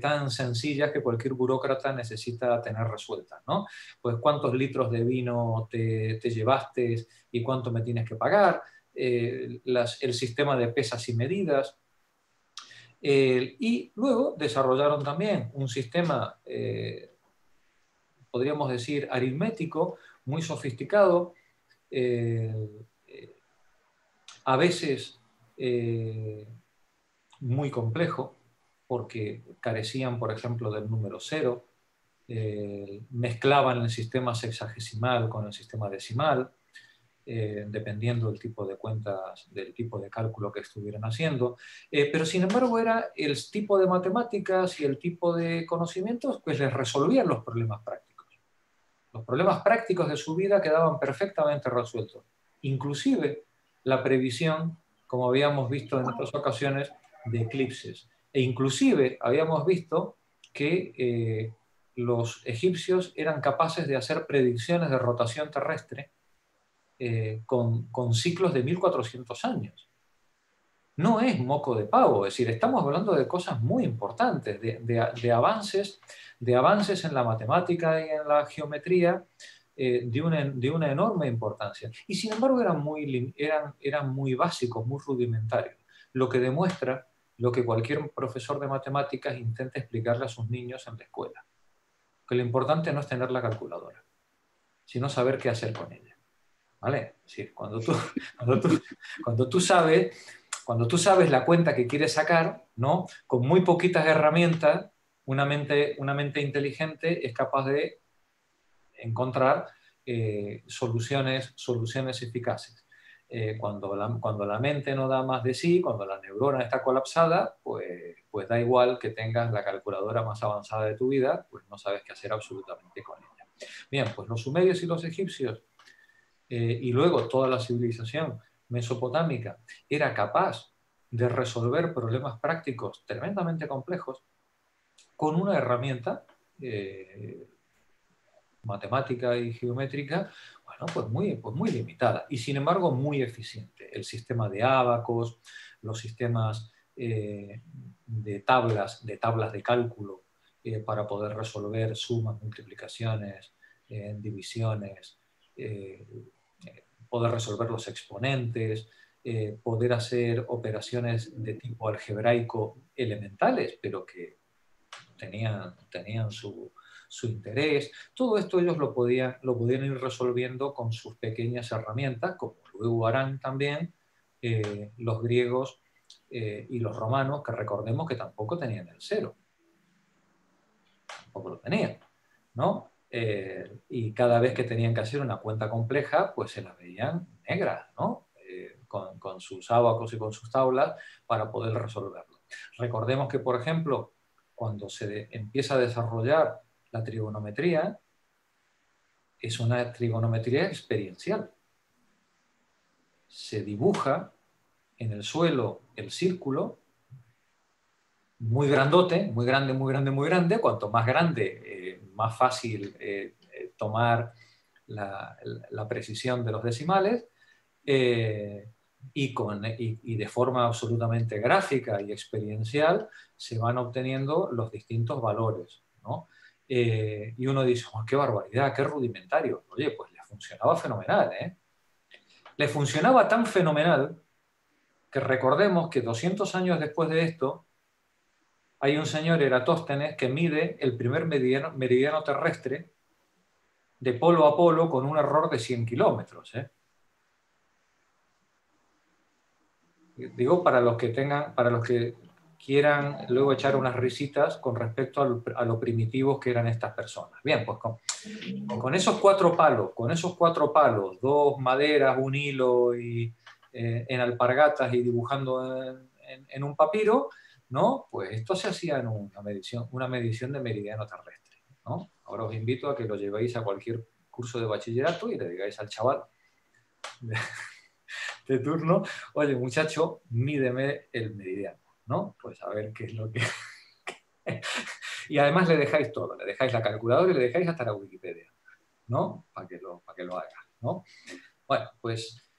tan sencillas que cualquier burócrata necesita tener resueltas, ¿no? Pues cuántos litros de vino te llevaste y cuánto me tienes que pagar, el sistema de pesas y medidas. Y luego desarrollaron también un sistema, podríamos decir, aritmético, muy sofisticado, a veces muy complejo, porque carecían, por ejemplo, del número 0, mezclaban el sistema sexagesimal con el sistema decimal, dependiendo del tipo de cuentas, del tipo de cálculo que estuvieran haciendo, pero sin embargo era el tipo de matemáticas y el tipo de conocimientos que les resolvían los problemas prácticos. Los problemas prácticos de su vida quedaban perfectamente resueltos, inclusive la previsión, como habíamos visto en otras ocasiones, de eclipses. E inclusive habíamos visto que los egipcios eran capaces de hacer predicciones de rotación terrestre con ciclos de 1400 años. No es moco de pavo, es decir, estamos hablando de cosas muy importantes, de avances en la matemática y en la geometría de una enorme importancia. Y sin embargo eran muy básicos, muy rudimentarios, lo que demuestra lo que cualquier profesor de matemáticas intenta explicarle a sus niños en la escuela. Que lo importante no es tener la calculadora, sino saber qué hacer con ella. ¿Vale? Es decir, cuando tú sabes la cuenta que quieres sacar, ¿no? Con muy poquitas herramientas, una mente inteligente es capaz de encontrar soluciones eficaces. Cuando la mente no da más de sí, cuando la neurona está colapsada, pues da igual que tengas la calculadora más avanzada de tu vida, pues no sabes qué hacer absolutamente con ella. Bien, pues los sumerios y los egipcios y luego toda la civilización mesopotámica era capaz de resolver problemas prácticos tremendamente complejos con una herramienta matemática y geométrica, bueno, pues muy limitada y sin embargo muy eficiente. El sistema de ábacos, los sistemas de tablas de cálculo para poder resolver sumas, multiplicaciones, divisiones, poder resolver los exponentes, poder hacer operaciones de tipo algebraico elementales, pero que tenían su interés. Todo esto ellos lo podían ir resolviendo con sus pequeñas herramientas, como luego harán también los griegos y los romanos, que recordemos que tampoco tenían el 0. Tampoco lo tenían, ¿no? Y cada vez que tenían que hacer una cuenta compleja, pues se las veían negras, ¿no? Con sus ábacos y con sus tablas para poder resolverlo. Recordemos que, por ejemplo, cuando se empieza a desarrollar la trigonometría, es una trigonometría experiencial. Se dibuja en el suelo el círculo, muy grandote, muy grande, muy grande, muy grande. Cuanto más grande, más fácil tomar la precisión de los decimales, y de forma absolutamente gráfica y experiencial se van obteniendo los distintos valores, ¿no? Y uno dice, oh, qué barbaridad, qué rudimentario. Oye, pues le funcionaba fenomenal, ¿eh? Le funcionaba tan fenomenal que recordemos que 200 años después de esto hay un señor, Eratóstenes, que mide el primer meridiano terrestre de polo a polo con un error de 100 kilómetros. Digo, para los que quieran luego echar unas risitas con respecto a lo primitivos que eran estas personas. Bien, pues con esos cuatro palos, 2 maderas, un hilo y en alpargatas y dibujando en un papiro, ¿no? Pues esto se hacía en una medición de meridiano terrestre, ¿no? Ahora os invito a que lo llevéis a cualquier curso de bachillerato y le digáis al chaval de turno, oye muchacho, mídeme el meridiano, ¿no? Pues a ver qué es lo que... Y además le dejáis todo, le dejáis la calculadora y le dejáis hasta la Wikipedia, ¿no? Para que lo haga, ¿no? Bueno, pues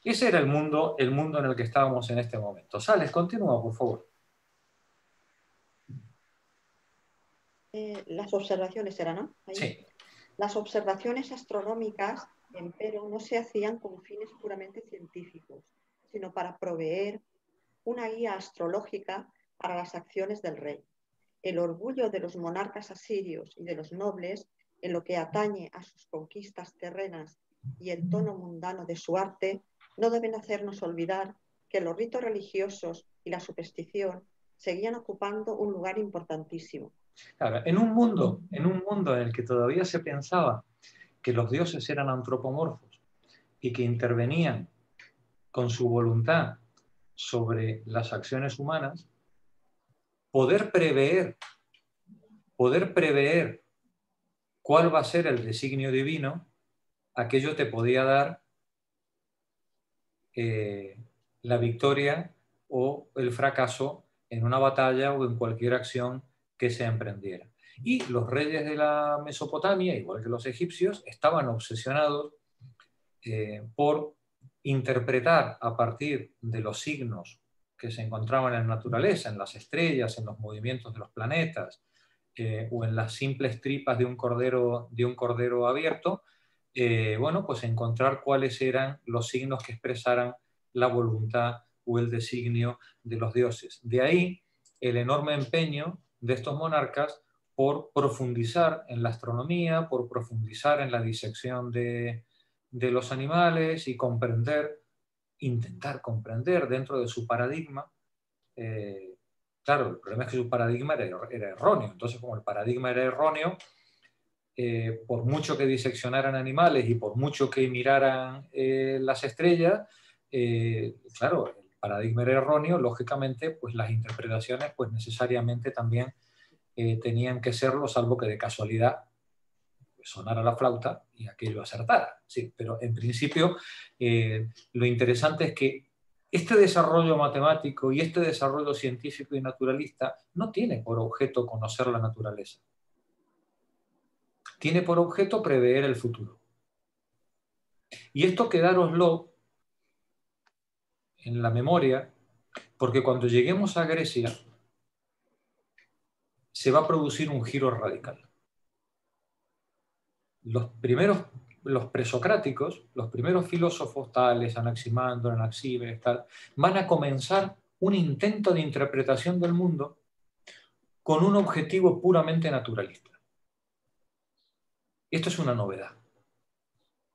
ese era el mundo en el que estábamos en este momento. Sales, continúa, por favor. Las observaciones eran, ¿no? Ahí. Sí. Las observaciones astronómicas, empero, no se hacían con fines puramente científicos, sino para proveer una guía astrológica para las acciones del rey. El orgullo de los monarcas asirios y de los nobles en lo que atañe a sus conquistas terrenas y el tono mundano de su arte no deben hacernos olvidar que los ritos religiosos y la superstición seguían ocupando un lugar importantísimo. Claro, en un mundo en el que todavía se pensaba que los dioses eran antropomorfos y que intervenían con su voluntad sobre las acciones humanas, poder prever cuál va a ser el designio divino, aquello te podía dar la victoria o el fracaso en una batalla o en cualquier acción que se emprendiera. Y los reyes de la Mesopotamia, igual que los egipcios, estaban obsesionados por interpretar a partir de los signos que se encontraban en la naturaleza, en las estrellas, en los movimientos de los planetas, o en las simples tripas de un cordero abierto, bueno, pues encontrar cuáles eran los signos que expresaran la voluntad o el designio de los dioses. De ahí el enorme empeño de estos monarcas por profundizar en la astronomía, por profundizar en la disección de los animales y intentar comprender dentro de su paradigma. Claro, el problema es que su paradigma era erróneo. Entonces, como el paradigma era erróneo, por mucho que diseccionaran animales y por mucho que miraran las estrellas, claro, el paradigma era erróneo, lógicamente, pues las interpretaciones pues necesariamente también tenían que serlo, salvo que de casualidad sonara la flauta y aquello acertara. Sí, pero en principio lo interesante es que este desarrollo matemático y este desarrollo científico y naturalista no tiene por objeto conocer la naturaleza. Tiene por objeto prever el futuro. Y esto quedároslo en la memoria, porque cuando lleguemos a Grecia se va a producir un giro radical. Los presocráticos, los primeros filósofos, tales Anaximandro, Anaxímenes, tal, van a comenzar un intento de interpretación del mundo con un objetivo puramente naturalista. Esto es una novedad.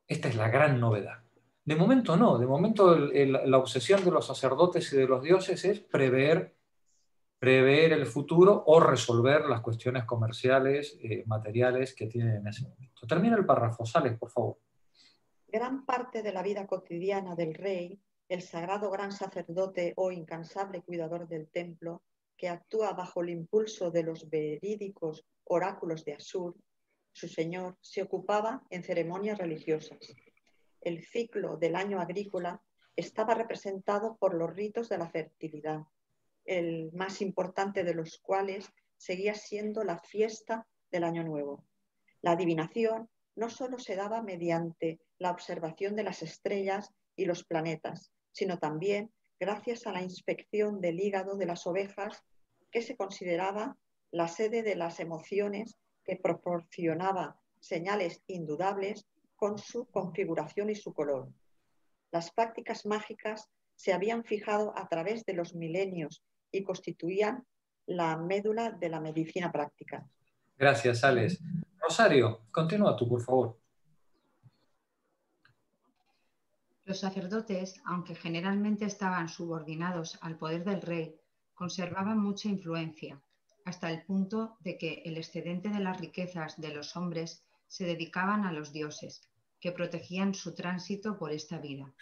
Esta es la gran novedad. De momento no, de momento la obsesión de los sacerdotes y de los dioses es prever el futuro o resolver las cuestiones comerciales, materiales que tienen en ese momento. Termina el párrafo, Sales, por favor. Gran parte de la vida cotidiana del rey, el sagrado gran sacerdote o incansable cuidador del templo, que actúa bajo el impulso de los verídicos oráculos de Asur, su señor, se ocupaba en ceremonias religiosas. El ciclo del año agrícola estaba representado por los ritos de la fertilidad, el más importante de los cuales seguía siendo la fiesta del Año Nuevo. La adivinación no solo se daba mediante la observación de las estrellas y los planetas, sino también gracias a la inspección del hígado de las ovejas, que se consideraba la sede de las emociones, que proporcionaba señales indudables con su configuración y su color. Las prácticas mágicas se habían fijado a través de los milenios y constituían la médula de la medicina práctica. Gracias, Sales. Rosario, continúa tú, por favor. Los sacerdotes, aunque generalmente estaban subordinados al poder del rey, conservaban mucha influencia, hasta el punto de que el excedente de las riquezas de los hombres se dedicaban a los dioses, que protegían su tránsito por esta vida.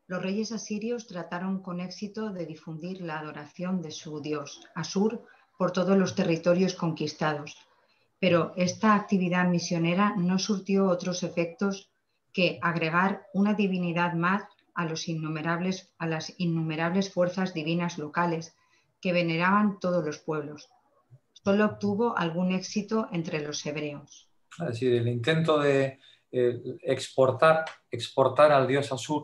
Los reyes asirios trataron con éxito de difundir la adoración de su dios, Asur, por todos los territorios conquistados, pero esta actividad misionera no surtió otros efectos que agregar una divinidad más a las innumerables fuerzas divinas locales que veneraban todos los pueblos. Solo obtuvo algún éxito entre los hebreos. Es decir, el intento de exportar al dios Asur,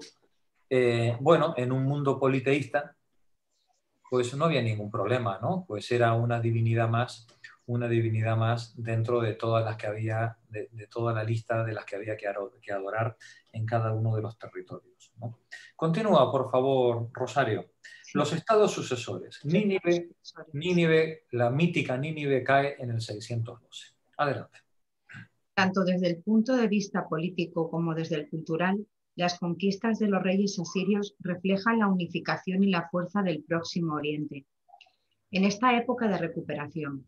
bueno, en un mundo politeísta, pues no había ningún problema, ¿no? Pues era una divinidad más dentro de todas las que había, de toda la lista de las que había que adorar en cada uno de los territorios, ¿no? Continúa, por favor, Rosario. Los estados sucesores. Nínive, la mítica Nínive cae en el 612. Adelante. Tanto desde el punto de vista político como desde el cultural, las conquistas de los reyes asirios reflejan la unificación y la fuerza del Próximo Oriente. En esta época de recuperación,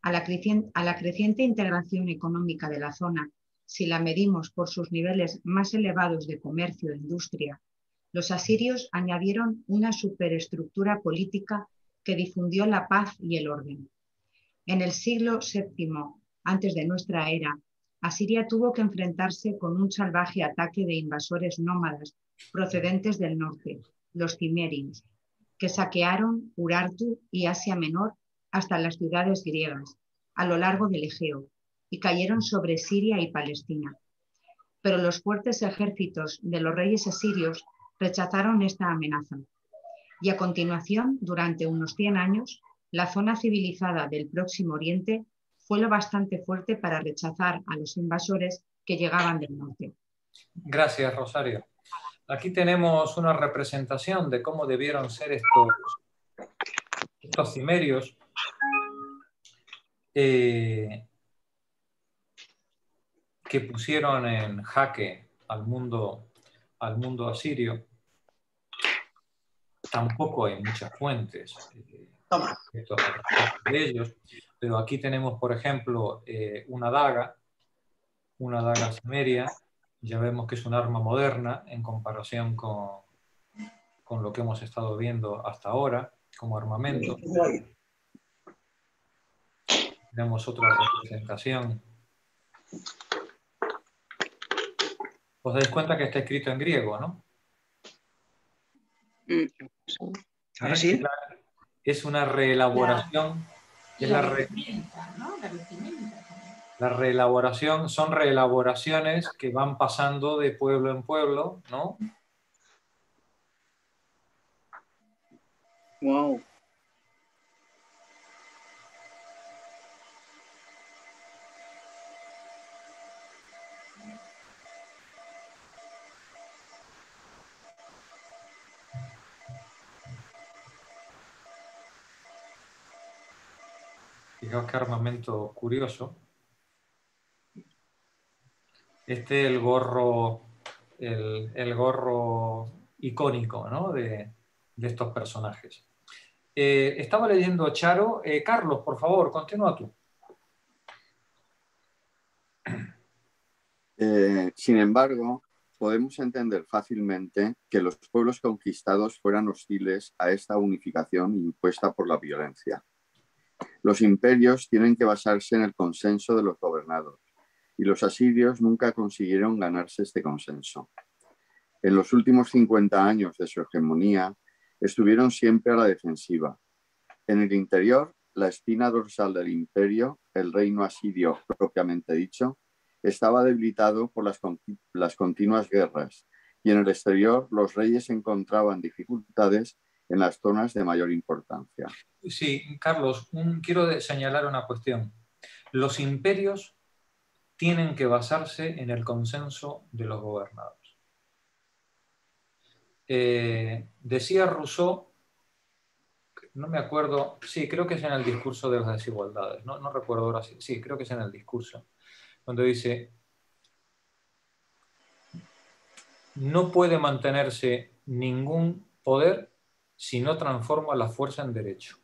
a la creciente integración económica de la zona, si la medimos por sus niveles más elevados de comercio e industria, los asirios añadieron una superestructura política que difundió la paz y el orden. En el siglo VII, antes de nuestra era, Asiria tuvo que enfrentarse con un salvaje ataque de invasores nómadas procedentes del norte, los cimerios, que saquearon Urartu y Asia Menor hasta las ciudades griegas, a lo largo del Egeo, y cayeron sobre Siria y Palestina. Pero los fuertes ejércitos de los reyes asirios rechazaron esta amenaza, y a continuación, durante unos 100 años, la zona civilizada del Próximo Oriente fue lo bastante fuerte para rechazar a los invasores que llegaban del norte. Gracias, Rosario. Aquí tenemos una representación de cómo debieron ser estos cimerios que pusieron en jaque al mundo asirio. Tampoco hay muchas fuentes de ellos, pero aquí tenemos, por ejemplo, una daga cimeria. Ya vemos que es un arma moderna en comparación con lo que hemos estado viendo hasta ahora como armamento. Tenemos otra representación. Os dais cuenta que está escrito en griego, ¿no? Ahora sí. Es una reelaboración. La reelaboración son reelaboraciones que van pasando de pueblo en pueblo, ¿no? Wow. Fijaos qué armamento curioso. Este es el gorro icónico, ¿no? de estos personajes. Estaba leyendo Charo. Carlos, por favor, continúa tú. Sin embargo, podemos entender fácilmente que los pueblos conquistados fueran hostiles a esta unificación impuesta por la violencia. Los imperios tienen que basarse en el consenso de los gobernados, y los asirios nunca consiguieron ganarse este consenso. En los últimos 50 años de su hegemonía, estuvieron siempre a la defensiva. En el interior, la espina dorsal del imperio, el reino asirio propiamente dicho, estaba debilitado por las continuas guerras, y en el exterior los reyes encontraban dificultades en las zonas de mayor importancia. Sí, Carlos, quiero señalar una cuestión. Los imperios tienen que basarse en el consenso de los gobernados. Decía Rousseau, no me acuerdo, sí, creo que es en el discurso de las desigualdades, no recuerdo ahora, sí, creo que es en el discurso, cuando dice: no puede mantenerse ningún poder si no transforma la fuerza en derecho.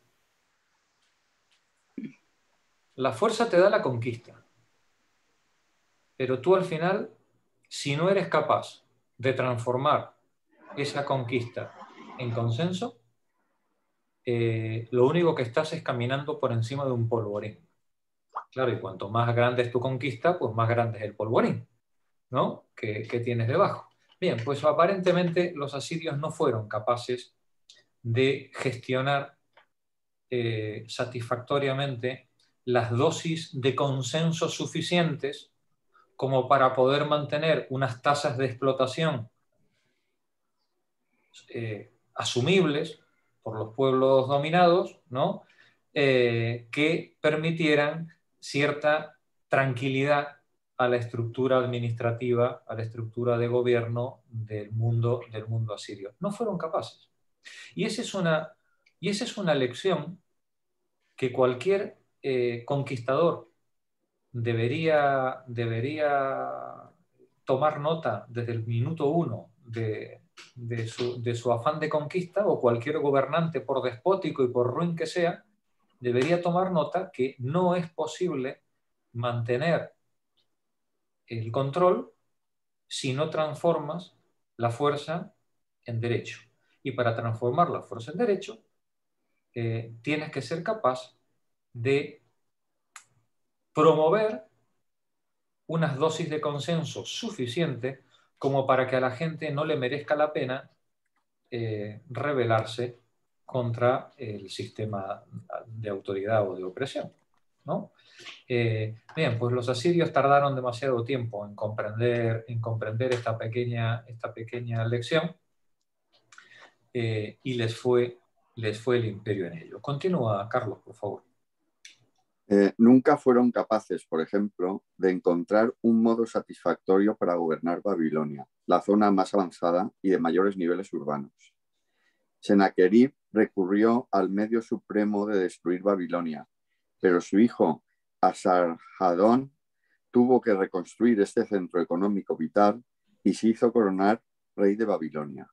La fuerza te da la conquista, pero tú al final, si no eres capaz de transformar esa conquista en consenso, lo único que estás es caminando por encima de un polvorín. Claro, y cuanto más grande es tu conquista, pues más grande es el polvorín, ¿no? que tienes debajo. Bien, pues aparentemente los asirios no fueron capaces de gestionar satisfactoriamente las dosis de consenso suficientes como para poder mantener unas tasas de explotación asumibles por los pueblos dominados, ¿no? Que permitieran cierta tranquilidad a la estructura administrativa, a la estructura de gobierno del mundo asirio. No fueron capaces. Y esa es una lección que cualquier conquistador debería tomar nota desde el minuto uno de su afán de conquista, o cualquier gobernante, por despótico y por ruin que sea, debería tomar nota que no es posible mantener el control si no transformas la fuerza en derecho. Y para transformar la fuerza en derecho, tienes que ser capaz de promover unas dosis de consenso suficiente como para que a la gente no le merezca la pena rebelarse contra el sistema de autoridad o de opresión, ¿no? Bien, pues los asirios tardaron demasiado tiempo en comprender esta pequeña lección, y les fue el imperio en ello. Continúa, Carlos, por favor. Nunca fueron capaces, por ejemplo, de encontrar un modo satisfactorio para gobernar Babilonia, la zona más avanzada y de mayores niveles urbanos. Sennacherib recurrió al medio supremo de destruir Babilonia, pero su hijo Asarhadón tuvo que reconstruir este centro económico vital y se hizo coronar rey de Babilonia.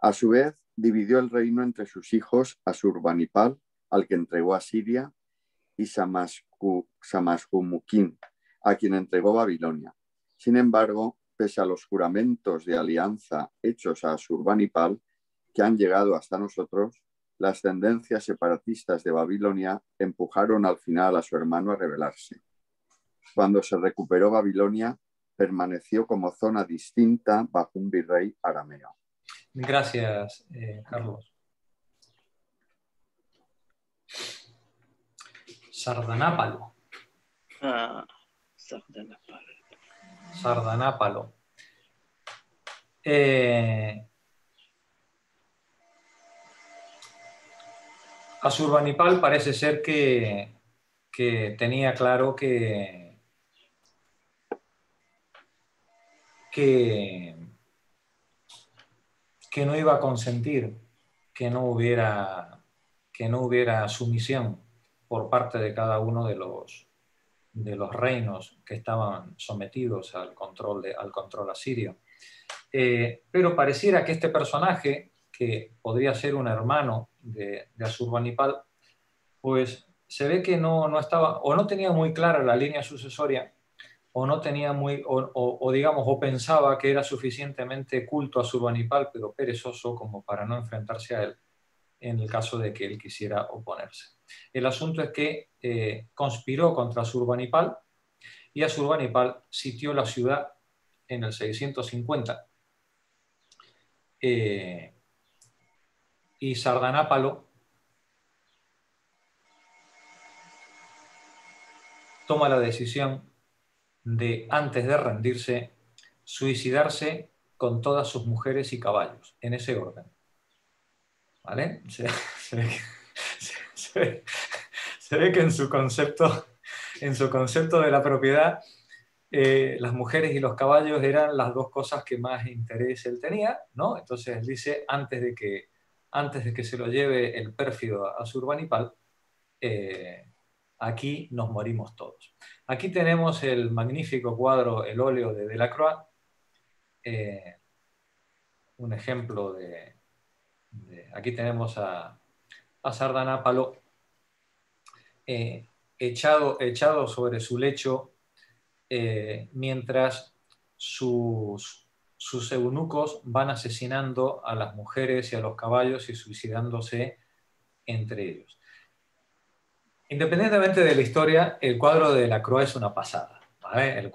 A su vez, dividió el reino entre sus hijos Asurbanipal, al que entregó a Siria, y Samashumukin, a quien entregó Babilonia. Sin embargo, pese a los juramentos de alianza hechos a Asurbanipal, que han llegado hasta nosotros, las tendencias separatistas de Babilonia empujaron al final a su hermano a rebelarse. Cuando se recuperó Babilonia, permaneció como zona distinta bajo un virrey arameo. Gracias, Carlos. Sardanápalo. Sardanápalo. Asurbanipal parece ser que tenía claro que no iba a consentir que no hubiera sumisión por parte de cada uno de los reinos que estaban sometidos al control asirio. Pero pareciera que este personaje, que podría ser un hermano de Asurbanipal, pues se ve que no estaba, o no tenía muy clara la línea sucesoria, o no tenía o pensaba que era suficientemente culto a Asurbanipal, pero perezoso como para no enfrentarse a él en el caso de que él quisiera oponerse. El asunto es que conspiró contra Asurbanipal, y Asurbanipal sitió la ciudad en el 650. Y Sardanápalo toma la decisión de, antes de rendirse, suicidarse con todas sus mujeres y caballos, en ese orden. ¿Vale? Se ve que en su concepto de la propiedad, las mujeres y los caballos eran las dos cosas que más interés él tenía, ¿no? Entonces él dice, antes de que se lo lleve el pérfido Asurbanipal, aquí nos morimos todos. Aquí tenemos el magnífico cuadro, el óleo de Delacroix, un ejemplo aquí tenemos a Sardanápalo echado sobre su lecho, mientras sus eunucos van asesinando a las mujeres y a los caballos y suicidándose entre ellos. Independientemente de la historia, el cuadro de Delacroix es una pasada, ¿vale? El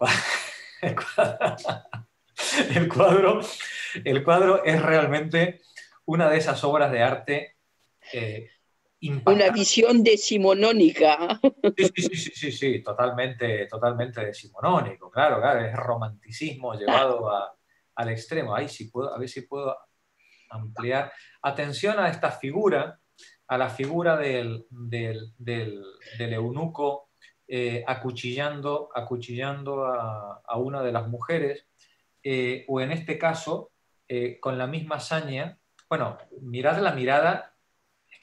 cuadro es realmente una de esas obras de arte impactantes. Una visión decimonónica. Sí, totalmente decimonónico, claro, es romanticismo llevado al extremo. Ahí sí puedo, a ver si puedo ampliar. Atención a esta figura, a la figura del eunuco acuchillando a una de las mujeres, o en este caso, con la misma hazaña. Bueno, mirad la mirada.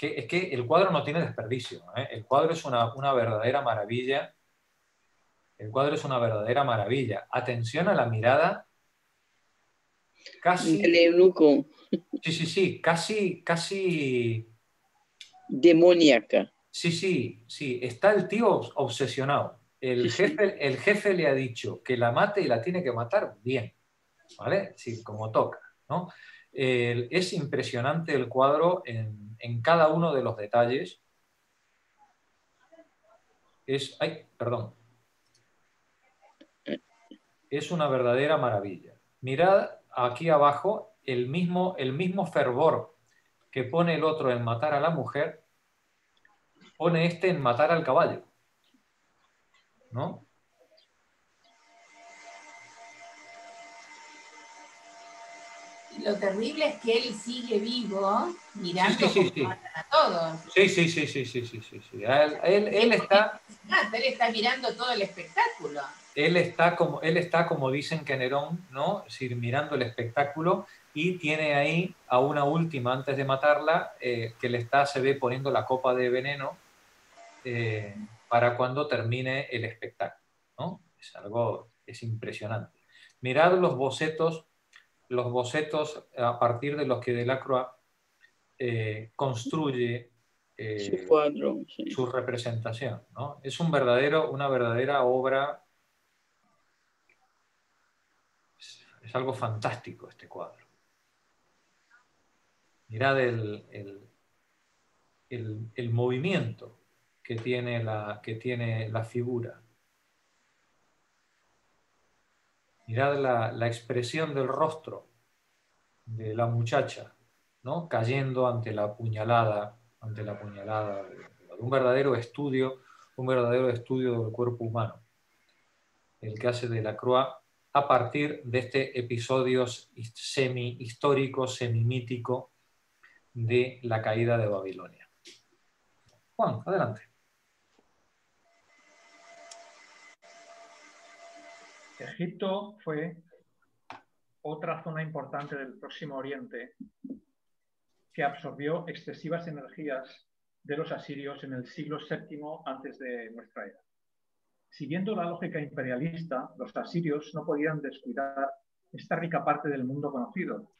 Es que el cuadro no tiene desperdicio, ¿eh? El cuadro es una verdadera maravilla. El cuadro es una verdadera maravilla. Atención a la mirada casi... El eunuco. Sí, casi... demoníaca. Sí, está el tío obsesionado. El jefe le ha dicho que la mate y la tiene que matar bien, ¿vale? Sí, como toca, ¿no? Es impresionante el cuadro en cada uno de los detalles. Es una verdadera maravilla. Mirad aquí abajo el mismo fervor que pone el otro en matar a la mujer, pone este en matar al caballo, ¿no? Y lo terrible es que él sigue vivo mirando cómo matan a todos. Sí. Él está mirando todo el espectáculo. Él está como dicen que Nerón, ¿no? Es decir, mirando el espectáculo, y tiene ahí a una última antes de matarla, que se ve poniendo la copa de veneno para cuando termine el espectáculo, ¿no? Es impresionante. Mirad los bocetos a partir de los que Delacroix construye su cuadro, sí. Su representación, ¿no? Es una verdadera obra. Es algo fantástico este cuadro. Mirad el movimiento que tiene la figura. Mirad la expresión del rostro de la muchacha, ¿no? Cayendo ante la puñalada. Un verdadero estudio del cuerpo humano, el que hace Delacroix a partir de este episodio semi-histórico, semi-mítico de la caída de Babilonia. Juan, adelante. Egipto fue otra zona importante del Próximo Oriente que absorbió excesivas energías de los asirios en el siglo VII antes de nuestra era. Siguiendo la lógica imperialista, los asirios no podían descuidar esta rica parte del mundo conocido,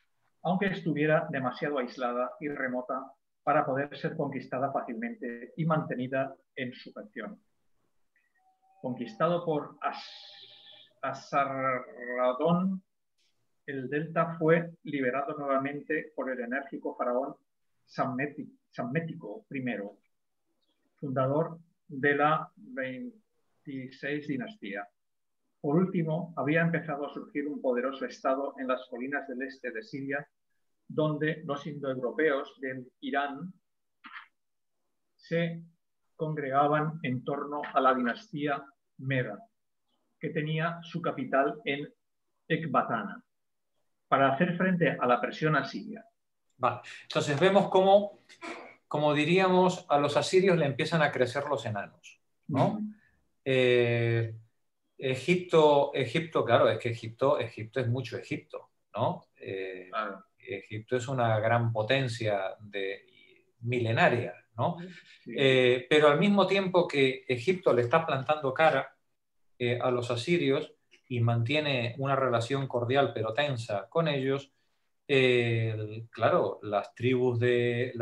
aunque estuviera demasiado aislada y remota para poder ser conquistada fácilmente y mantenida en sujeción. Conquistado por Asarradón, el delta fue liberado nuevamente por el enérgico faraón Psammético I, fundador de la 26 dinastía. Por último, había empezado a surgir un poderoso estado en las colinas del este de Siria, donde los indoeuropeos del Irán se congregaban en torno a la dinastía Meda, que tenía su capital en Ecbatana, para hacer frente a la presión asiria. Vale. Entonces vemos cómo diríamos, a los asirios le empiezan a crecer los enanos, ¿no? Egipto, claro, es que Egipto es mucho Egipto, ¿no? Claro. Egipto es una gran potencia milenaria, ¿no? Sí. Pero al mismo tiempo que Egipto le está plantando cara a los asirios y mantiene una relación cordial pero tensa con ellos, claro, las tribus de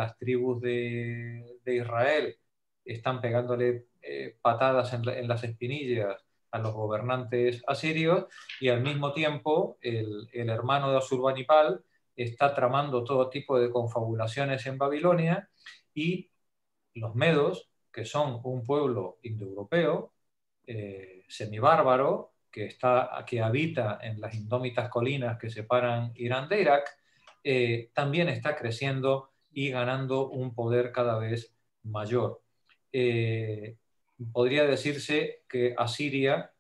Israel están pegándole patadas en las espinillas a los gobernantes asirios, y al mismo tiempo el hermano de Asurbanipal está tramando todo tipo de confabulaciones en Babilonia, y los medos, que son un pueblo indoeuropeo, semibárbaro, que habita en las indómitas colinas que separan Irán de Irak, también está creciendo y ganando un poder cada vez mayor. Podría decirse que Asiria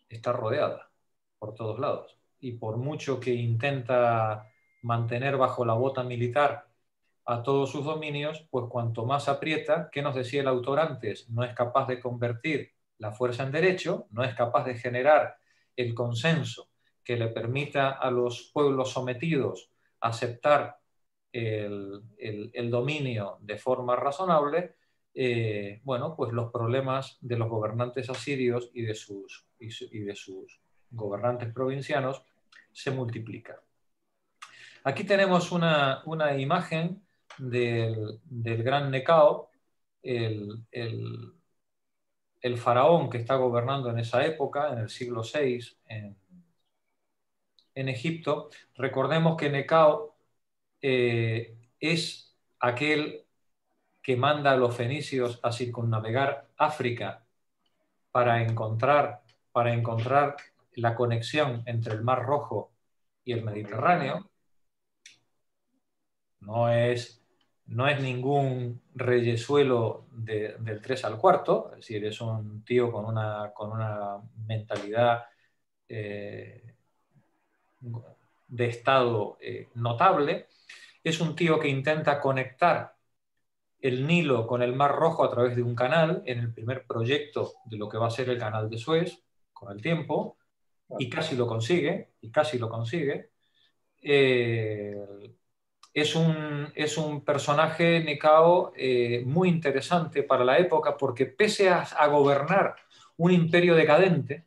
está rodeada por todos lados, y por mucho que intenta mantener bajo la bota militar a todos sus dominios, pues cuanto más aprieta, ¿qué nos decía el autor antes? No es capaz de convertir la fuerza en derecho, no es capaz de generar el consenso que le permita a los pueblos sometidos aceptar el dominio de forma razonable. Bueno, pues los problemas de los gobernantes asirios y de sus gobernantes provincianos se multiplican. Aquí tenemos una imagen del gran Necao, el faraón que está gobernando en esa época, en el siglo VI, en Egipto. Recordemos que Necao es aquel que manda a los fenicios a circunnavegar África para encontrar la conexión entre el Mar Rojo y el Mediterráneo. No es ningún reyesuelo del 3 al 4, es decir, es un tío con una mentalidad de Estado notable. Es un tío que intenta conectar el Nilo con el Mar Rojo a través de un canal, en el primer proyecto de lo que va a ser el Canal de Suez, con el tiempo, y casi lo consigue, Es un personaje, Necao, muy interesante para la época, porque pese a gobernar un imperio decadente,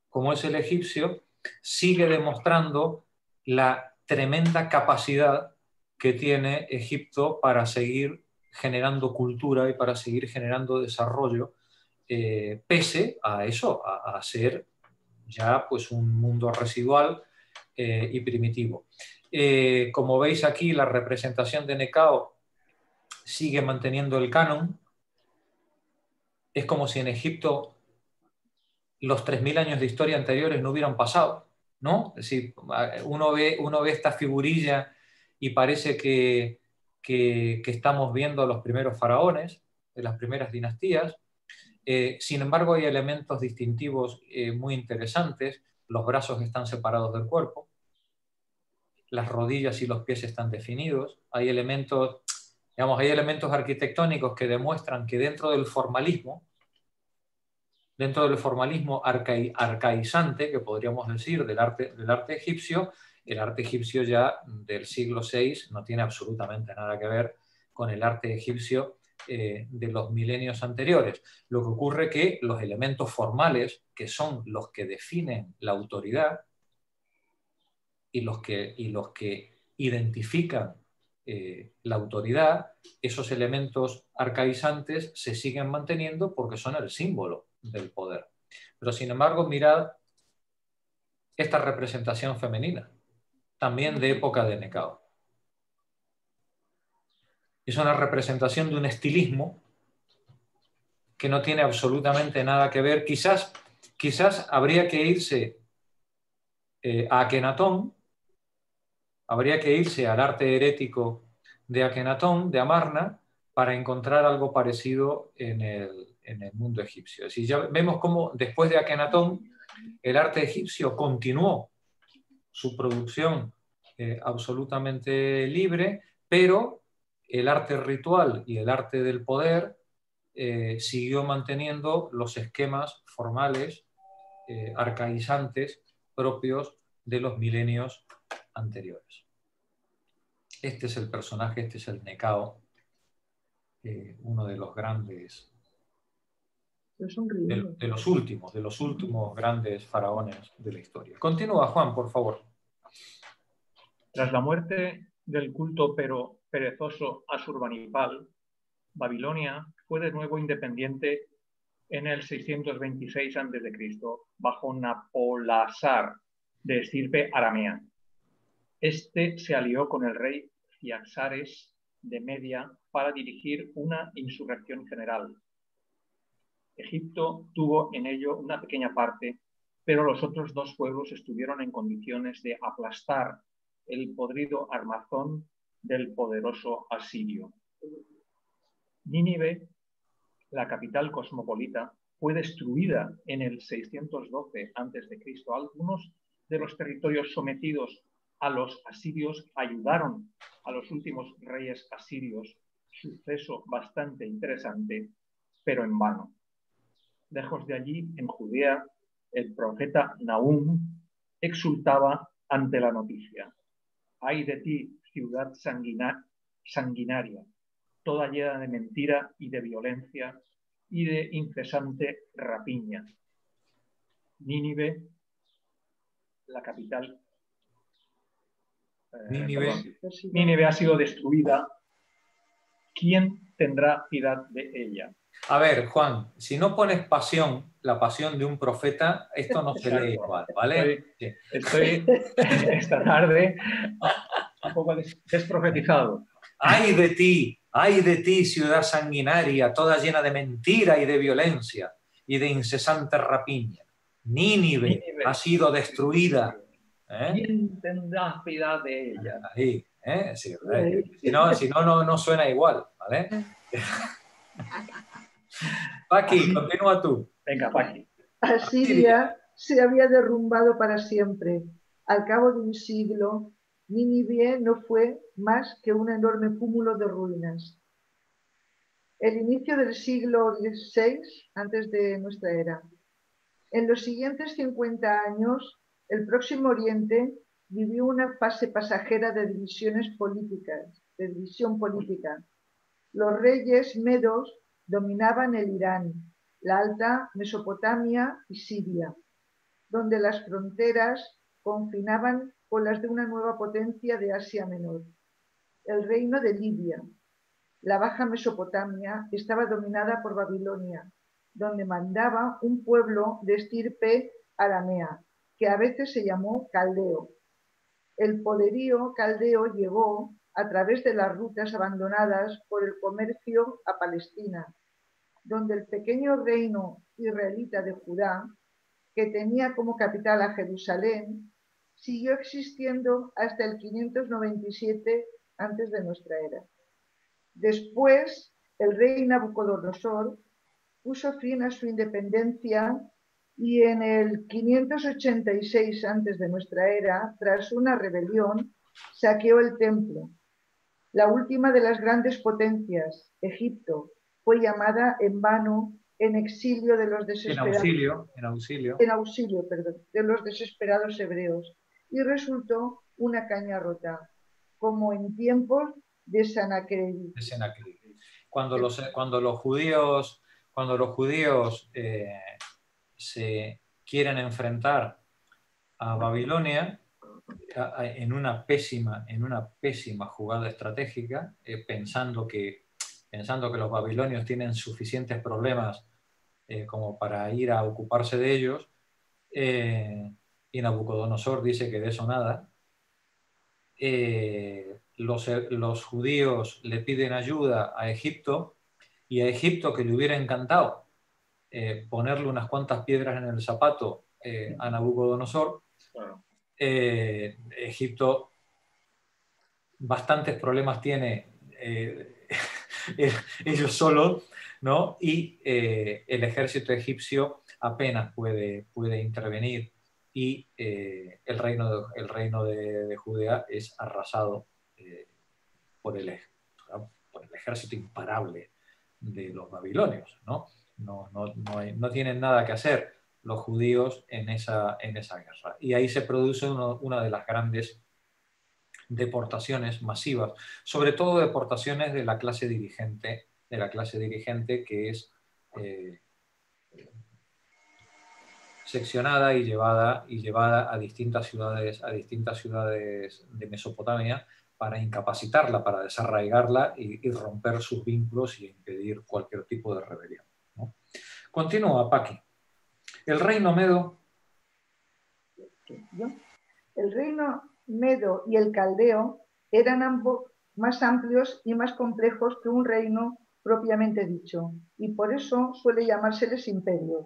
como es el egipcio, sigue demostrando la tremenda capacidad que tiene Egipto para seguir generando cultura y para seguir generando desarrollo, pese a eso, a ser ya pues un mundo residual y primitivo. Como veis aquí, la representación de Necao sigue manteniendo el canon. Es como si en Egipto los 3000 años de historia anteriores no hubieran pasado, ¿no? Es decir, uno ve esta figurilla y parece que estamos viendo a los primeros faraones de las primeras dinastías. Sin embargo, hay elementos distintivos muy interesantes. Los brazos están separados del cuerpo, las rodillas y los pies están definidos. Hay elementos arquitectónicos que demuestran que dentro del formalismo arcaizante, que podríamos decir, del arte egipcio, el arte egipcio ya del siglo VI no tiene absolutamente nada que ver con el arte egipcio de los milenios anteriores. Lo que ocurre es que los elementos formales, que son los que definen la autoridad y los que identifican la autoridad, esos elementos arcaizantes se siguen manteniendo porque son el símbolo del poder. Pero sin embargo, mirad esta representación femenina, también de época de Necao. Es una representación de un estilismo que no tiene absolutamente nada que ver. Quizás habría que irse a Akenatón, habría que irse al arte herético de Akenatón, de Amarna, para encontrar algo parecido en el mundo egipcio. Es decir, ya vemos cómo después de Akenatón el arte egipcio continuó su producción absolutamente libre, pero el arte ritual y el arte del poder siguió manteniendo los esquemas formales arcaizantes propios de los milenios anteriores. Este es el personaje, este es el Necao, uno de los grandes, de los últimos grandes faraones de la historia. Continúa, Juan, por favor. Tras la muerte del culto perezoso Asurbanipal, Babilonia fue de nuevo independiente en el 626 a.C. bajo Napolásar, de estirpe aramea. Este se alió con el rey Ciaxares de Media para dirigir una insurrección general, Egipto tuvo en ello una pequeña parte, pero los otros dos pueblos estuvieron en condiciones de aplastar el podrido armazón del poderoso asirio. Nínive, la capital cosmopolita, fue destruida en el 612 a.C. Algunos de los territorios sometidos a los asirios ayudaron a los últimos reyes asirios, suceso bastante interesante, pero en vano. Lejos de allí, en Judea, el profeta Nahum exultaba ante la noticia: «Ay de ti, ciudad sanguinaria, toda llena de mentira y de violencia y de incesante rapiña». Nínive, la capital, Nínive ha sido destruida. ¿Quién tendrá piedad de ella? A ver, Juan, si no pones pasión, la pasión de un profeta, esto no se lee igual, ¿vale? Estoy esta tarde un poco desprofetizado. ¡Ay de ti, ciudad sanguinaria, toda llena de mentira y de violencia y de incesante rapiña! Nínive ha sido destruida. ¿Quién tendrá piedad de ella? Ahí, sí, si no, no suena igual, ¿vale? Paqui, continúa tú. Venga, Paqui. Asiria se había derrumbado para siempre. Al cabo de un siglo, Nínive no fue más que un enorme cúmulo de ruinas. El inicio del siglo XVI, antes de nuestra era. En los siguientes 50 años, el Próximo Oriente vivió una fase pasajera de división política. Los reyes medos dominaban el Irán, la Alta Mesopotamia y Siria, donde las fronteras confinaban con las de una nueva potencia de Asia Menor. El reino de Libia, la Baja Mesopotamia, estaba dominada por Babilonia, donde mandaba un pueblo de estirpe aramea, que a veces se llamó caldeo. El poderío caldeo llegó a través de las rutas abandonadas por el comercio a Palestina, donde el pequeño reino israelita de Judá, que tenía como capital a Jerusalén, siguió existiendo hasta el 597 antes de nuestra era. Después, el rey Nabucodonosor puso fin a su independencia y en el 586 antes de nuestra era, tras una rebelión, saqueó el templo. La última de las grandes potencias, Egipto, fue llamada en vano en exilio de los desesperados. En auxilio, de los desesperados hebreos. Y resultó una caña rota, como en tiempos de Sanaquerib. Cuando los judíos se quieren enfrentar a Babilonia en una pésima jugada estratégica, pensando que los babilonios tienen suficientes problemas como para ir a ocuparse de ellos, y Nabucodonosor dice que de eso nada. Los judíos le piden ayuda a Egipto, y a Egipto, que le hubiera encantado ponerle unas cuantas piedras en el zapato a Nabucodonosor, Egipto bastantes problemas tiene ellos solos, ¿no? Y el ejército egipcio apenas puede intervenir, y el reino de Judea es arrasado por el ejército imparable de los babilonios, ¿no? No tienen nada que hacer los judíos en esa guerra. Y ahí se produce una de las grandes deportaciones masivas, sobre todo deportaciones de la clase dirigente que es seccionada y llevada a distintas ciudades de Mesopotamia para incapacitarla, para desarraigarla y romper sus vínculos y impedir cualquier tipo de rebelión, ¿no? Continúa, Paqui. El reino medo. El reino medo y el caldeo eran ambos más amplios y más complejos que un reino propiamente dicho, y por eso suele llamárseles imperios.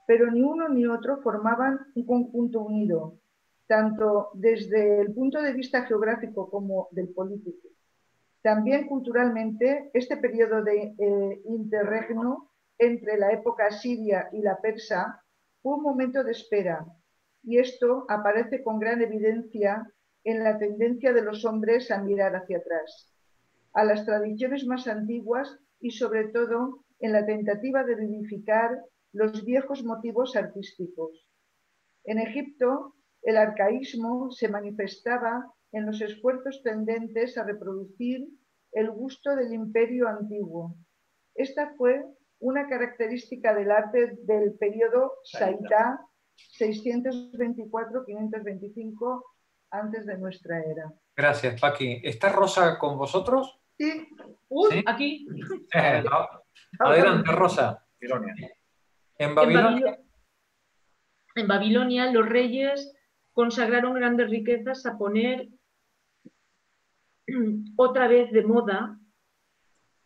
Pero ni uno ni otro formaban un conjunto unido, tanto desde el punto de vista geográfico como del político. También culturalmente, este periodo de interregno entre la época siria y la persa fue un momento de espera, y esto aparece con gran evidencia en la tendencia de los hombres a mirar hacia atrás, a las tradiciones más antiguas y sobre todo en la tentativa de vivificar los viejos motivos artísticos. En Egipto, el arcaísmo se manifestaba en los esfuerzos tendentes a reproducir el gusto del imperio antiguo. Esta fue una característica del arte del periodo Saidá, 624-525 antes de nuestra era. Gracias, Paqui. ¿Está Rosa con vosotros? Sí. ¿Sí? Aquí. Adelante, Rosa. En Babilonia. En Babilonia los reyes consagraron grandes riquezas a poner otra vez de moda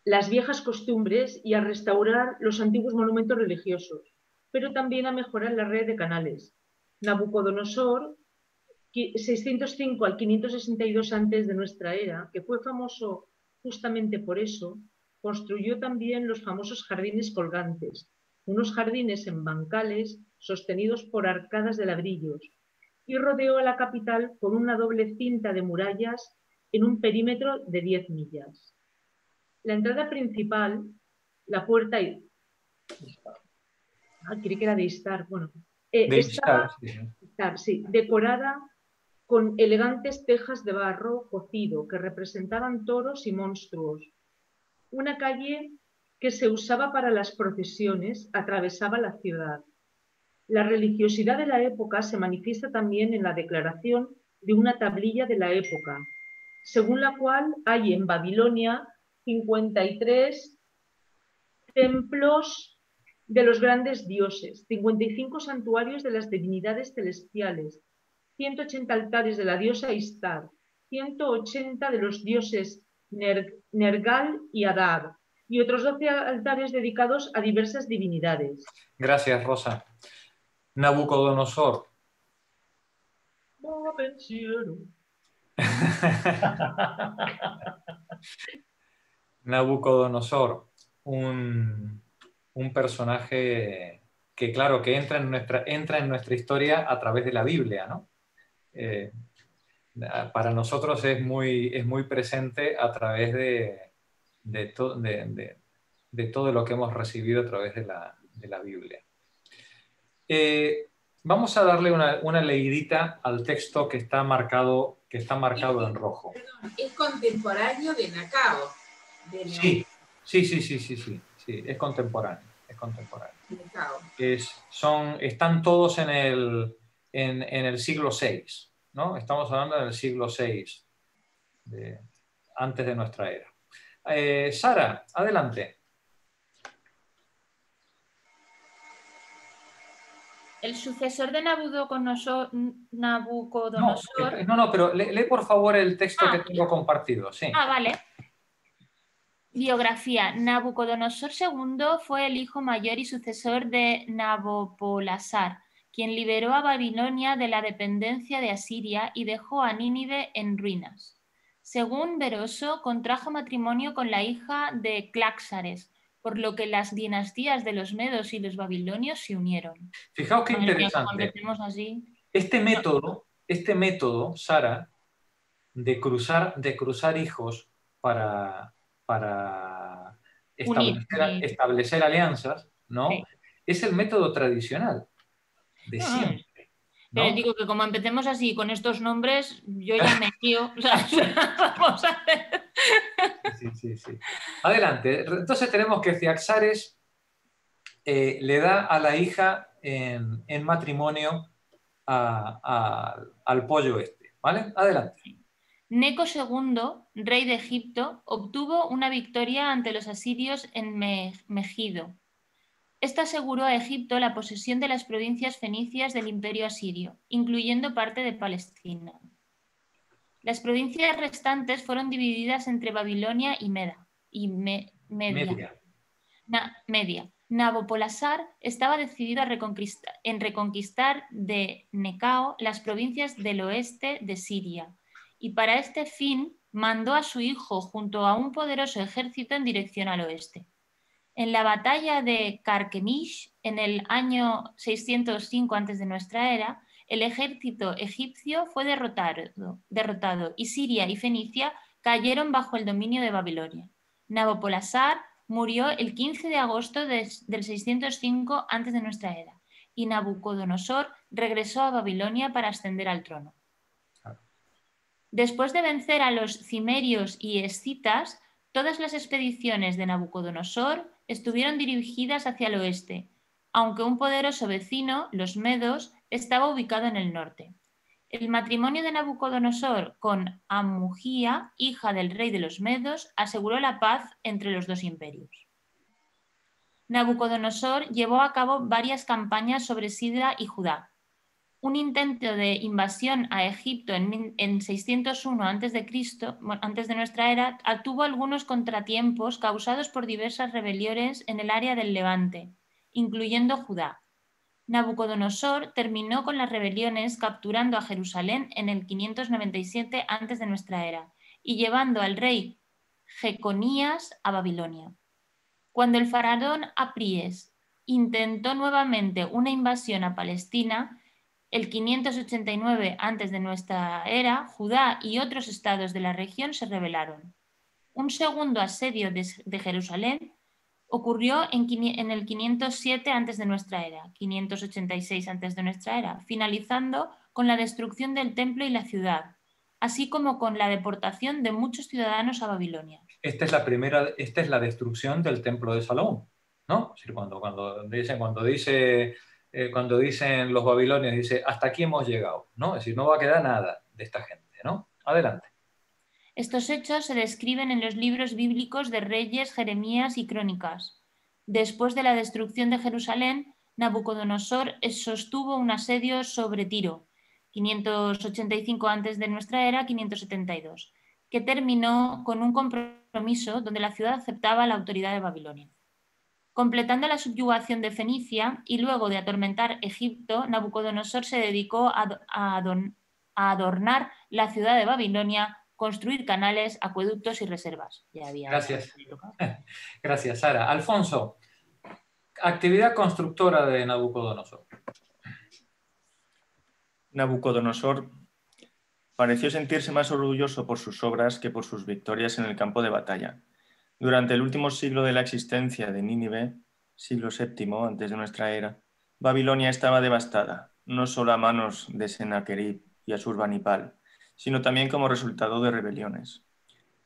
las viejas costumbres y a restaurar los antiguos monumentos religiosos, pero también a mejorar la red de canales. Nabucodonosor, 605 al 562 antes de nuestra era, que fue famoso justamente por eso, construyó también los famosos jardines colgantes, unos jardines en bancales sostenidos por arcadas de ladrillos, y rodeó a la capital con una doble cinta de murallas en un perímetro de 10 millas. La entrada principal, la puerta... creí que era de Istar. Bueno, estaba decorada con elegantes tejas de barro cocido que representaban toros y monstruos. Una calle que se usaba para las procesiones atravesaba la ciudad. La religiosidad de la época se manifiesta también en la declaración de una tablilla de la época, según la cual hay en Babilonia 53 templos de los grandes dioses, 55 santuarios de las divinidades celestiales, 180 altares de la diosa Istar, 180 de los dioses Nergal y Adar, y otros 12 altares dedicados a diversas divinidades. Gracias, Rosa. Nabucodonosor. Nabucodonosor, un personaje que, claro, que entra en nuestra historia a través de la Biblia, ¿no? Para nosotros es muy presente a través de todo lo que hemos recibido a través de la Biblia. Vamos a darle una leidita al texto que está marcado en rojo. Perdón, es contemporáneo de Nacao. Sí, es contemporáneo. Están todos en el siglo VI, ¿no? Estamos hablando del siglo VI, antes de nuestra era. Sara, adelante. El sucesor de Nabucodonosor... No, pero lee por favor el texto que tengo compartido. Sí. Vale. Biografía. Nabucodonosor II fue el hijo mayor y sucesor de Nabopolassar, quien liberó a Babilonia de la dependencia de Asiria y dejó a Nínive en ruinas. Según Beroso, contrajo matrimonio con la hija de Cláxares, por lo que las dinastías de los medos y los babilonios se unieron. Fijaos qué interesante. Este método, Sara, de cruzar hijos para establecer alianzas, ¿no? Sí. Es el método tradicional de siempre, ¿no? Pero digo que como empecemos así con estos nombres, yo ya me tío. Vamos a ver. Sí. Adelante. Entonces tenemos que Ciaxares le da a la hija en matrimonio al pollo este, ¿vale? Adelante. Neco II, rey de Egipto, obtuvo una victoria ante los asirios en Megido. Esta aseguró a Egipto la posesión de las provincias fenicias del imperio asirio, incluyendo parte de Palestina. Las provincias restantes fueron divididas entre Babilonia y Media. Nabopolassar estaba decidido en reconquistar de Necao las provincias del oeste de Siria y para este fin mandó a su hijo junto a un poderoso ejército en dirección al oeste. En la batalla de Carquemish, en el año 605 a.C. de nuestra era, el ejército egipcio fue derrotado y Siria y Fenicia cayeron bajo el dominio de Babilonia. Nabopolassar murió el 15 de agosto del 605 a.C. de nuestra era y Nabucodonosor regresó a Babilonia para ascender al trono. Después de vencer a los cimerios y escitas, todas las expediciones de Nabucodonosor estuvieron dirigidas hacia el oeste, aunque un poderoso vecino, los medos, estaba ubicado en el norte. El matrimonio de Nabucodonosor con Amugía, hija del rey de los medos, aseguró la paz entre los dos imperios. Nabucodonosor llevó a cabo varias campañas sobre Siria y Judá. Un intento de invasión a Egipto en 601 a.C., antes de nuestra era, tuvo algunos contratiempos causados por diversas rebeliones en el área del Levante, incluyendo Judá. Nabucodonosor terminó con las rebeliones capturando a Jerusalén en el 597 antes de nuestra era y llevando al rey Jeconías a Babilonia. Cuando el faraón Apríes intentó nuevamente una invasión a Palestina, el 589 antes de nuestra era, Judá y otros estados de la región se rebelaron. Un segundo asedio de Jerusalén ocurrió en el 507 antes de nuestra era, 586 antes de nuestra era, finalizando con la destrucción del templo y la ciudad, así como con la deportación de muchos ciudadanos a Babilonia. Esta es la destrucción del templo de Salomón, ¿no? Es decir, cuando dicen los babilonios, dice, hasta aquí hemos llegado, ¿no? Es decir, no va a quedar nada de esta gente, ¿no? Adelante. Estos hechos se describen en los libros bíblicos de Reyes, Jeremías y Crónicas. Después de la destrucción de Jerusalén, Nabucodonosor sostuvo un asedio sobre Tiro, 585 antes de nuestra era, 572, que terminó con un compromiso donde la ciudad aceptaba la autoridad de Babilonia. Completando la subyugación de Fenicia y luego de atormentar Egipto, Nabucodonosor se dedicó a adornar la ciudad de Babilonia, construir canales, acueductos y reservas. Gracias. Gracias, Sara. Alfonso, actividad constructora de Nabucodonosor. Nabucodonosor pareció sentirse más orgulloso por sus obras que por sus victorias en el campo de batalla. Durante el último siglo de la existencia de Nínive, siglo VII antes de nuestra era, Babilonia estaba devastada, no solo a manos de Sennacherib y Asurbanipal, sino también como resultado de rebeliones.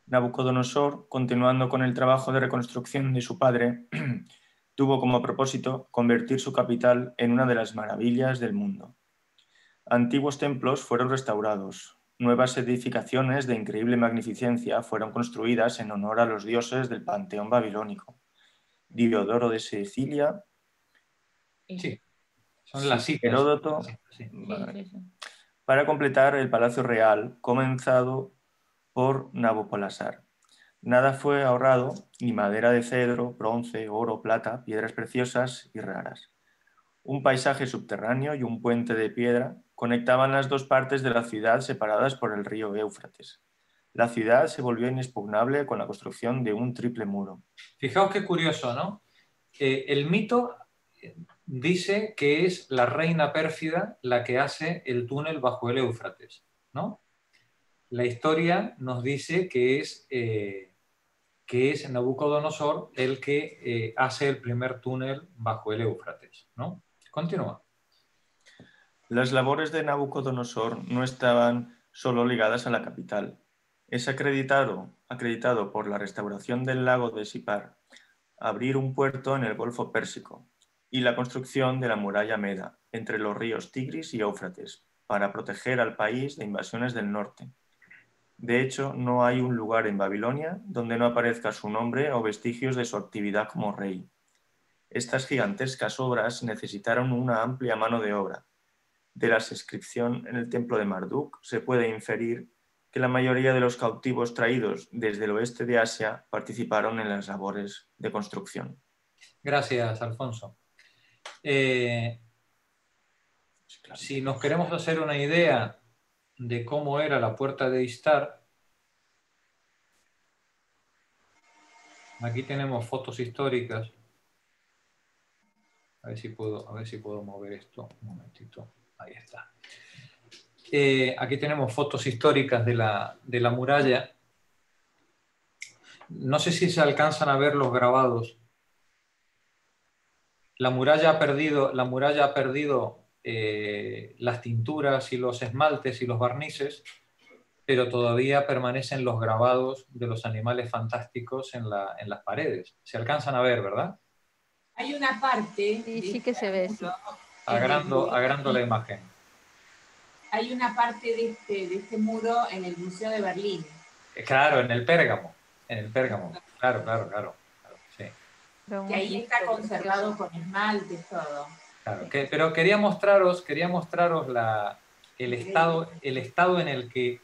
Nabucodonosor, continuando con el trabajo de reconstrucción de su padre, tuvo como propósito convertir su capital en una de las maravillas del mundo. Antiguos templos fueron restaurados. Nuevas edificaciones de increíble magnificencia fueron construidas en honor a los dioses del panteón babilónico. Diodoro de Sicilia, sí, son las citas. Heródoto, sí. Vale. Para completar el palacio real comenzado por Nabopolassar. Nada fue ahorrado, ni madera de cedro, bronce, oro, plata, piedras preciosas y raras. Un paisaje subterráneo y un puente de piedra conectaban las dos partes de la ciudad separadas por el río Éufrates. La ciudad se volvió inexpugnable con la construcción de un triple muro. Fijaos qué curioso, ¿no? El mito dice que es la reina pérfida la que hace el túnel bajo el Éufrates, ¿no? La historia nos dice que es Nabucodonosor el que hace el primer túnel bajo el Éufrates, ¿no? Continúa. Las labores de Nabucodonosor no estaban solo ligadas a la capital. Es acreditado por la restauración del lago de Sipar, abrir un puerto en el Golfo Pérsico y la construcción de la muralla Meda entre los ríos Tigris y Éufrates para proteger al país de invasiones del norte. De hecho, no hay un lugar en Babilonia donde no aparezca su nombre o vestigios de su actividad como rey. Estas gigantescas obras necesitaron una amplia mano de obra. De la inscripción en el templo de Marduk se puede inferir que la mayoría de los cautivos traídos desde el oeste de Asia participaron en las labores de construcción. Gracias, Alfonso. Si nos queremos hacer una idea de cómo era la puerta de Istar, aquí tenemos fotos históricas. A ver si puedo mover esto. Un momentito. Ahí está. Aquí tenemos fotos históricas de la muralla. No sé si se alcanzan a ver los grabados. La muralla ha perdido las tinturas y los esmaltes y los barnices, pero todavía permanecen los grabados de los animales fantásticos en las paredes. Se alcanzan a ver, ¿verdad? Hay una parte... Sí que se ve. Sí. Agrando la imagen. Hay una parte de este muro en el Museo de Berlín. Claro, en el Pérgamo. Claro. Sí. Que ahí está conservado con esmaltes, todo. Claro, pero quería mostraros el estado en el que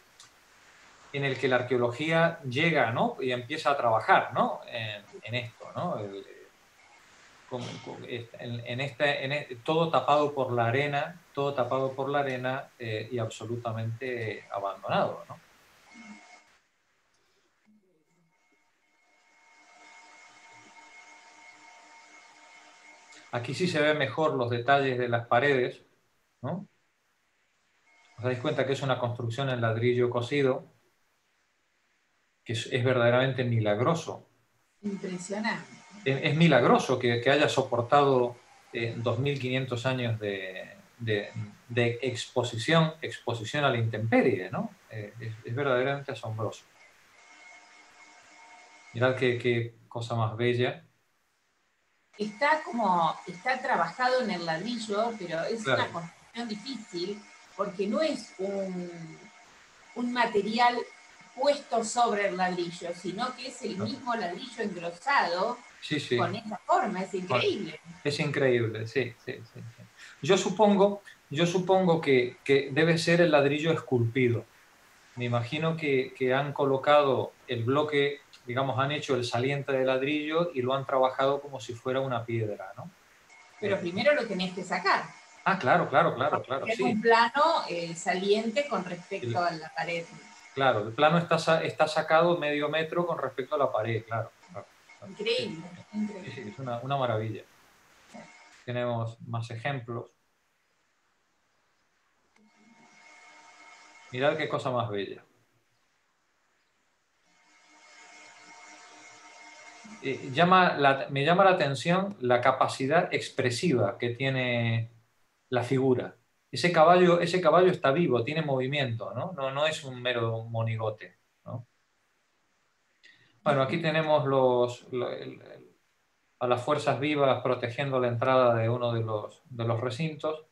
la arqueología llega, ¿no? Y empieza a trabajar, ¿no? En esto, ¿no? Todo tapado por la arena y absolutamente abandonado, ¿no? Aquí sí se ven mejor los detalles de las paredes, ¿no? Os dais cuenta que es una construcción en ladrillo cocido, que es verdaderamente milagroso. Impresionante. Es milagroso que haya soportado 2.500 años de exposición a la intemperie, ¿no? Es verdaderamente asombroso. Mirad qué cosa más bella. Está trabajado en el ladrillo, pero es una construcción difícil porque no es un material puesto sobre el ladrillo, sino que es el mismo ladrillo engrosado con esa forma. Es increíble. Es increíble, sí. Yo supongo que debe ser el ladrillo esculpido. Me imagino que han colocado el bloque, digamos, han hecho el saliente de ladrillo y lo han trabajado como si fuera una piedra, ¿no? Pero primero lo tenés que sacar. Ah, claro, Es sí. un plano saliente con respecto a la pared. Claro, el plano está sacado medio metro con respecto a la pared, claro. Increíble. Sí, es una maravilla. Tenemos más ejemplos. Mirad qué cosa más bella. Me llama la atención la capacidad expresiva que tiene la figura. Ese caballo está vivo, tiene movimiento, ¿no? No es un mero monigote, ¿no? Bueno, aquí tenemos a las fuerzas vivas protegiendo la entrada de uno de los recintos.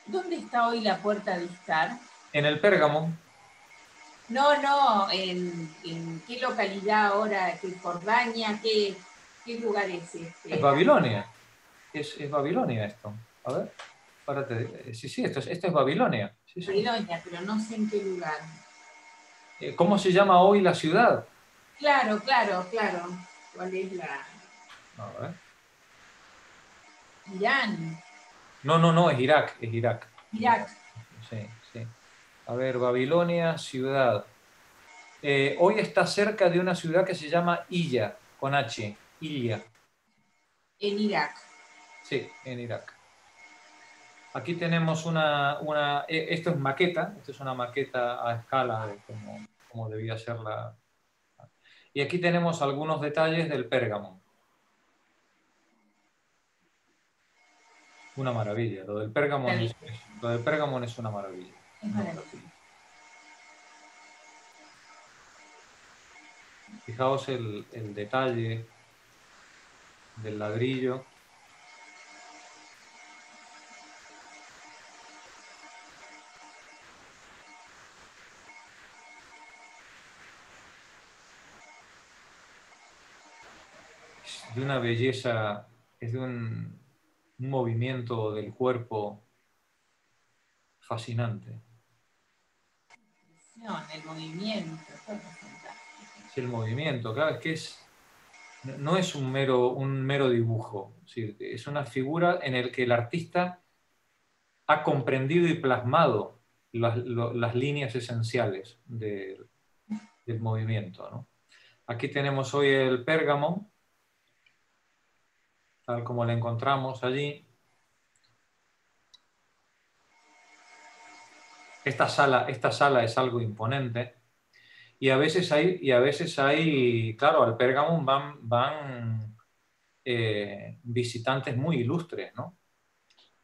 ¿Dónde está hoy la puerta de Istar? En el Pérgamo. No, ¿en qué localidad ahora? ¿Qué Jordania? ¿Qué lugar es este? Es Babilonia. Es Babilonia esto. A ver, párate. Sí, esto es Babilonia. Sí. Babilonia, pero no sé en qué lugar. ¿Cómo se llama hoy la ciudad? Claro. ¿Cuál es la...? A ver. Irán. No, es Irak. Irak. Sí. A ver, Babilonia, ciudad. Hoy está cerca de una ciudad que se llama Illa, con H, Illa. En Irak. Sí, en Irak. Aquí tenemos esto es maqueta, esto es una maqueta a escala de cómo debía ser la... Y aquí tenemos algunos detalles del Pérgamo. Una maravilla, lo del Pérgamo es una maravilla. Fijaos el detalle del ladrillo. de una belleza, es de un movimiento del cuerpo fascinante. El movimiento, todo Es el movimiento, claro, es que no es un mero dibujo, es una figura en la que el artista ha comprendido y plasmado las líneas esenciales del movimiento, ¿no? Aquí tenemos hoy el Pérgamo, tal como lo encontramos allí. Esta sala es algo imponente y a veces hay, claro, al Pérgamo van visitantes muy ilustres, ¿no?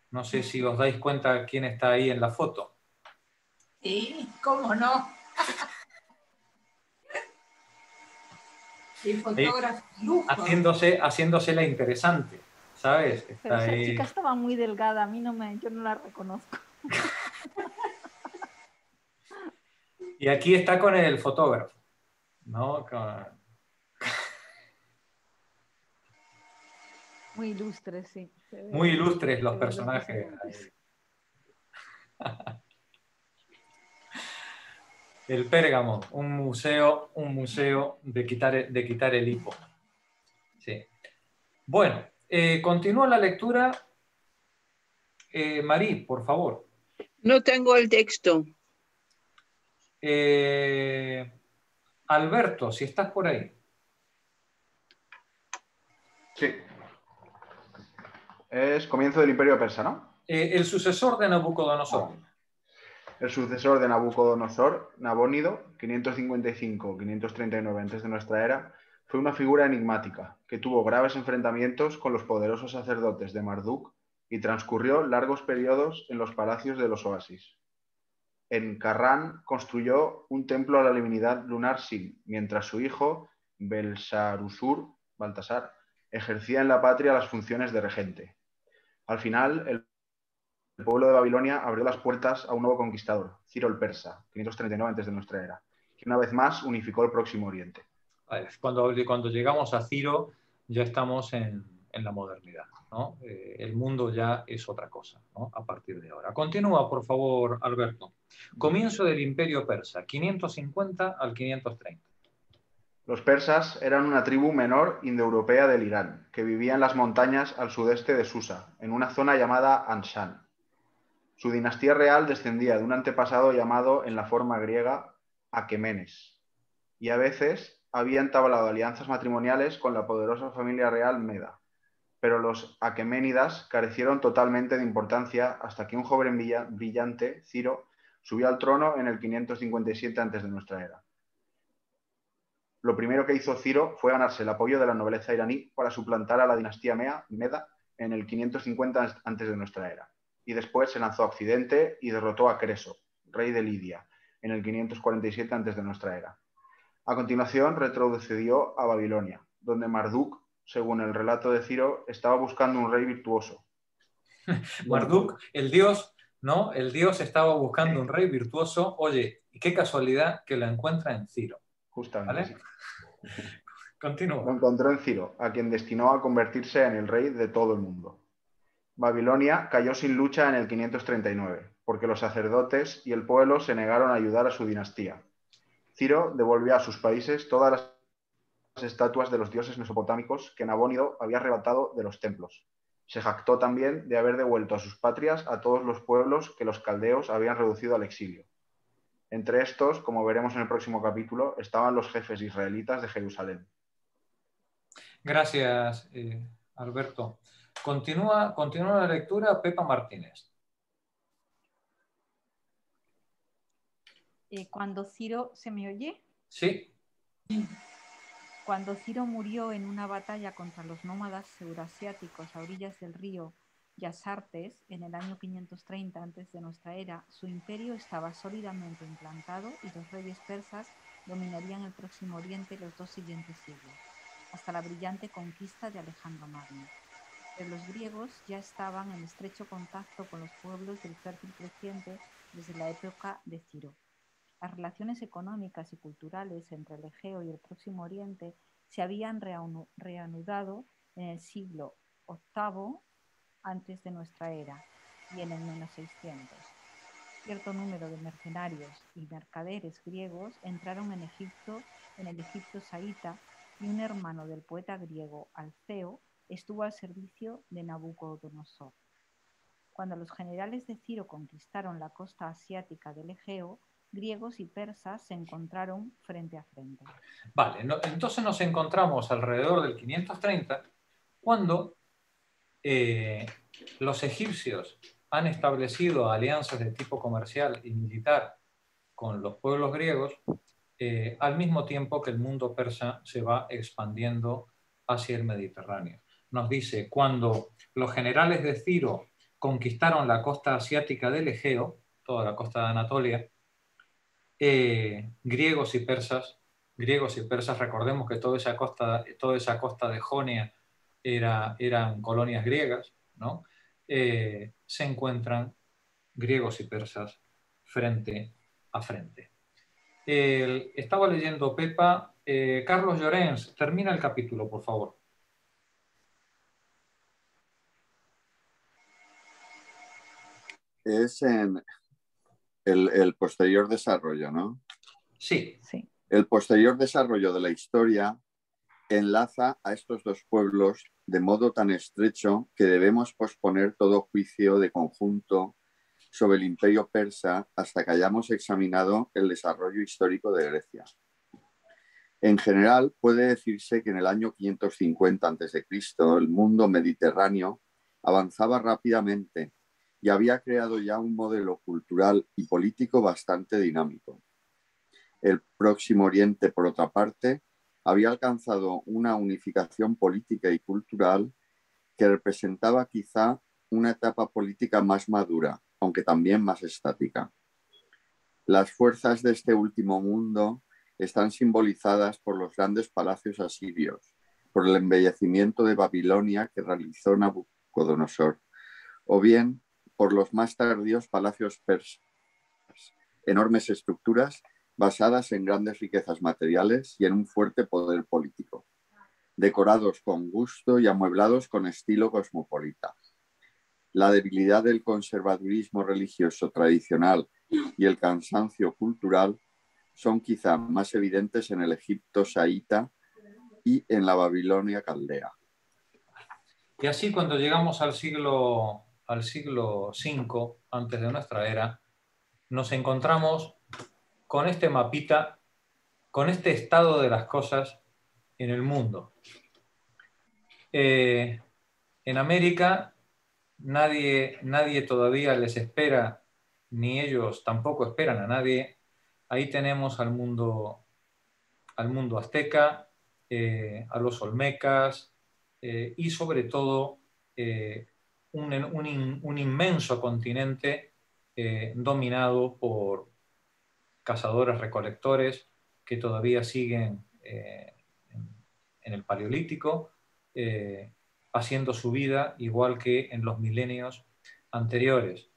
No sé si os dais cuenta quién está ahí en la foto. Sí, ¿cómo no? El fotógrafo lujo. Haciéndose la interesante, ¿sabes? Pero Está esa ahí. chica estaba muy delgada, yo no la reconozco. Y aquí está con el fotógrafo, ¿no? Muy ilustres, sí. Muy ilustres los personajes. El Pérgamo, un museo de quitar el hipo. Sí. Bueno, continúa la lectura. Marí, por favor. No tengo el texto. Alberto, si estás por ahí. Sí. Es comienzo del Imperio Persa, ¿no? El sucesor de Nabucodonosor. El sucesor de Nabucodonosor, Nabónido, 555-539 antes de nuestra era, fue una figura enigmática que tuvo graves enfrentamientos con los poderosos sacerdotes de Marduk y transcurrió largos periodos en los palacios de los oasis. En Karrán construyó un templo a la divinidad lunar Sin, mientras su hijo, Baltasar, ejercía en la patria las funciones de regente. Al final, el pueblo de Babilonia abrió las puertas a un nuevo conquistador, Ciro el Persa, 539 antes de nuestra era, que una vez más unificó el Próximo Oriente. Cuando llegamos a Ciro ya estamos en la modernidad, ¿no? El mundo ya es otra cosa, ¿no? A partir de ahora. Continúa, por favor, Alberto. Comienzo del Imperio Persa, 550 al 530. Los persas eran una tribu menor indoeuropea del Irán, que vivía en las montañas al sudeste de Susa, en una zona llamada Anshan. Su dinastía real descendía de un antepasado llamado en la forma griega Aquemenes, y a veces había entablado alianzas matrimoniales con la poderosa familia real Meda, pero los aqueménidas carecieron totalmente de importancia hasta que un joven brillante, Ciro, subió al trono en el 557 antes de nuestra era. Lo primero que hizo Ciro fue ganarse el apoyo de la nobleza iraní para suplantar a la dinastía Meda en el 550 antes de nuestra era. Y después se lanzó a Occidente y derrotó a Creso, rey de Lidia, en el 547 antes de nuestra era. A continuación retrocedió a Babilonia, donde Marduk, según el relato de Ciro, estaba buscando un rey virtuoso. Marduk, el dios, ¿no? El dios estaba buscando un rey virtuoso. Oye, y qué casualidad que lo encuentra en Ciro. Justamente, ¿vale? sí. Continúa. Lo encontró en Ciro, a quien destinó a convertirse en el rey de todo el mundo. Babilonia cayó sin lucha en el 539, porque los sacerdotes y el pueblo se negaron a ayudar a su dinastía. Ciro devolvió a sus países todas las estatuas de los dioses mesopotámicos que Nabónido había arrebatado de los templos. Se jactó también de haber devuelto a sus patrias a todos los pueblos que los caldeos habían reducido al exilio. Entre estos, como veremos en el próximo capítulo, estaban los jefes israelitas de Jerusalén. Gracias, Alberto. Continúa la lectura Pepa Martínez. Cuando Ciro... ¿Se me oye? Sí. Cuando Ciro murió en una batalla contra los nómadas eurasiáticos a orillas del río Yasartes en el año 530 antes de nuestra era, su imperio estaba sólidamente implantado y los reyes persas dominarían el Próximo Oriente los 2 siguientes siglos, hasta la brillante conquista de Alejandro Magno. Pero los griegos ya estaban en estrecho contacto con los pueblos del fértil creciente desde la época de Ciro. Las relaciones económicas y culturales entre el Egeo y el Próximo Oriente se habían reanudado en el siglo VIII antes de nuestra era y en el menos 600. Cierto número de mercenarios y mercaderes griegos entraron en el Egipto saíta, y un hermano del poeta griego Alceo estuvo al servicio de Nabucodonosor. Cuando los generales de Ciro conquistaron la costa asiática del Egeo, griegos y persas se encontraron frente a frente. Vale, entonces nos encontramos alrededor del 530, cuando los egipcios han establecido alianzas de tipo comercial y militar con los pueblos griegos, al mismo tiempo que el mundo persa se va expandiendo hacia el Mediterráneo. Nos dice, cuando los generales de Ciro conquistaron la costa asiática del Egeo, toda la costa de Anatolia, griegos y persas, recordemos que toda esa costa de Jonia eran colonias griegas, ¿no? Se encuentran griegos y persas frente a frente. Estaba leyendo Pepa. Carlos Llorens, termina el capítulo, por favor. Es en el posterior desarrollo, ¿no? Sí. El posterior desarrollo de la historia enlaza a estos dos pueblos de modo tan estrecho que debemos posponer todo juicio de conjunto sobre el imperio persa hasta que hayamos examinado el desarrollo histórico de Grecia. En general, puede decirse que en el año 550 a.C. el mundo mediterráneo avanzaba rápidamente y había creado ya un modelo cultural y político bastante dinámico. El Próximo Oriente, por otra parte, había alcanzado una unificación política y cultural que representaba quizá una etapa política más madura, aunque también más estática. Las fuerzas de este último mundo están simbolizadas por los grandes palacios asirios, por el embellecimiento de Babilonia que realizó Nabucodonosor, o bien por los más tardíos palacios persas, enormes estructuras basadas en grandes riquezas materiales y en un fuerte poder político, decorados con gusto y amueblados con estilo cosmopolita. La debilidad del conservadurismo religioso tradicional y el cansancio cultural son quizá más evidentes en el Egipto saíta y en la Babilonia caldea. Y así, cuando llegamos al siglo V antes de nuestra era, nos encontramos con este mapita, con este estado de las cosas en el mundo. En América nadie todavía les espera, ni ellos tampoco esperan a nadie. Ahí tenemos al mundo azteca, a los olmecas y sobre todo un inmenso continente dominado por cazadores-recolectores que todavía siguen en el Paleolítico, haciendo su vida igual que en los milenios anteriores.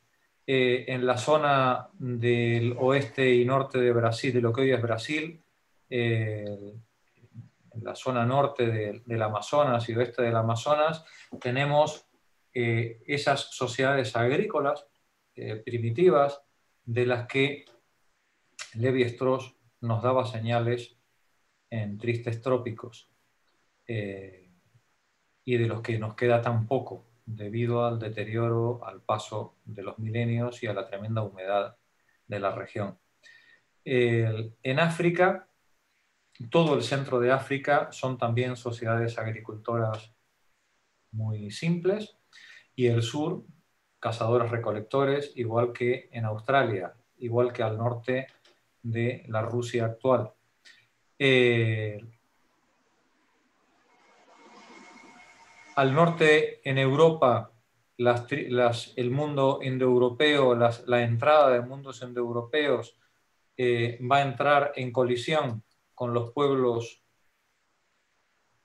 En la zona del oeste y norte de Brasil, de lo que hoy es Brasil, en la zona norte del Amazonas y oeste del Amazonas, tenemos esas sociedades agrícolas primitivas de las que Levi-Strauss nos daba señales en Tristes Trópicos, y de los que nos queda tan poco debido al deterioro, al paso de los milenios y a la tremenda humedad de la región. En África, todo el centro de África son también sociedades agricultoras muy simples, y el sur, cazadores-recolectores, igual que en Australia, igual que al norte de la Rusia actual. Al norte, en Europa, el mundo indoeuropeo, la entrada de mundos indoeuropeos va a entrar en colisión con los pueblos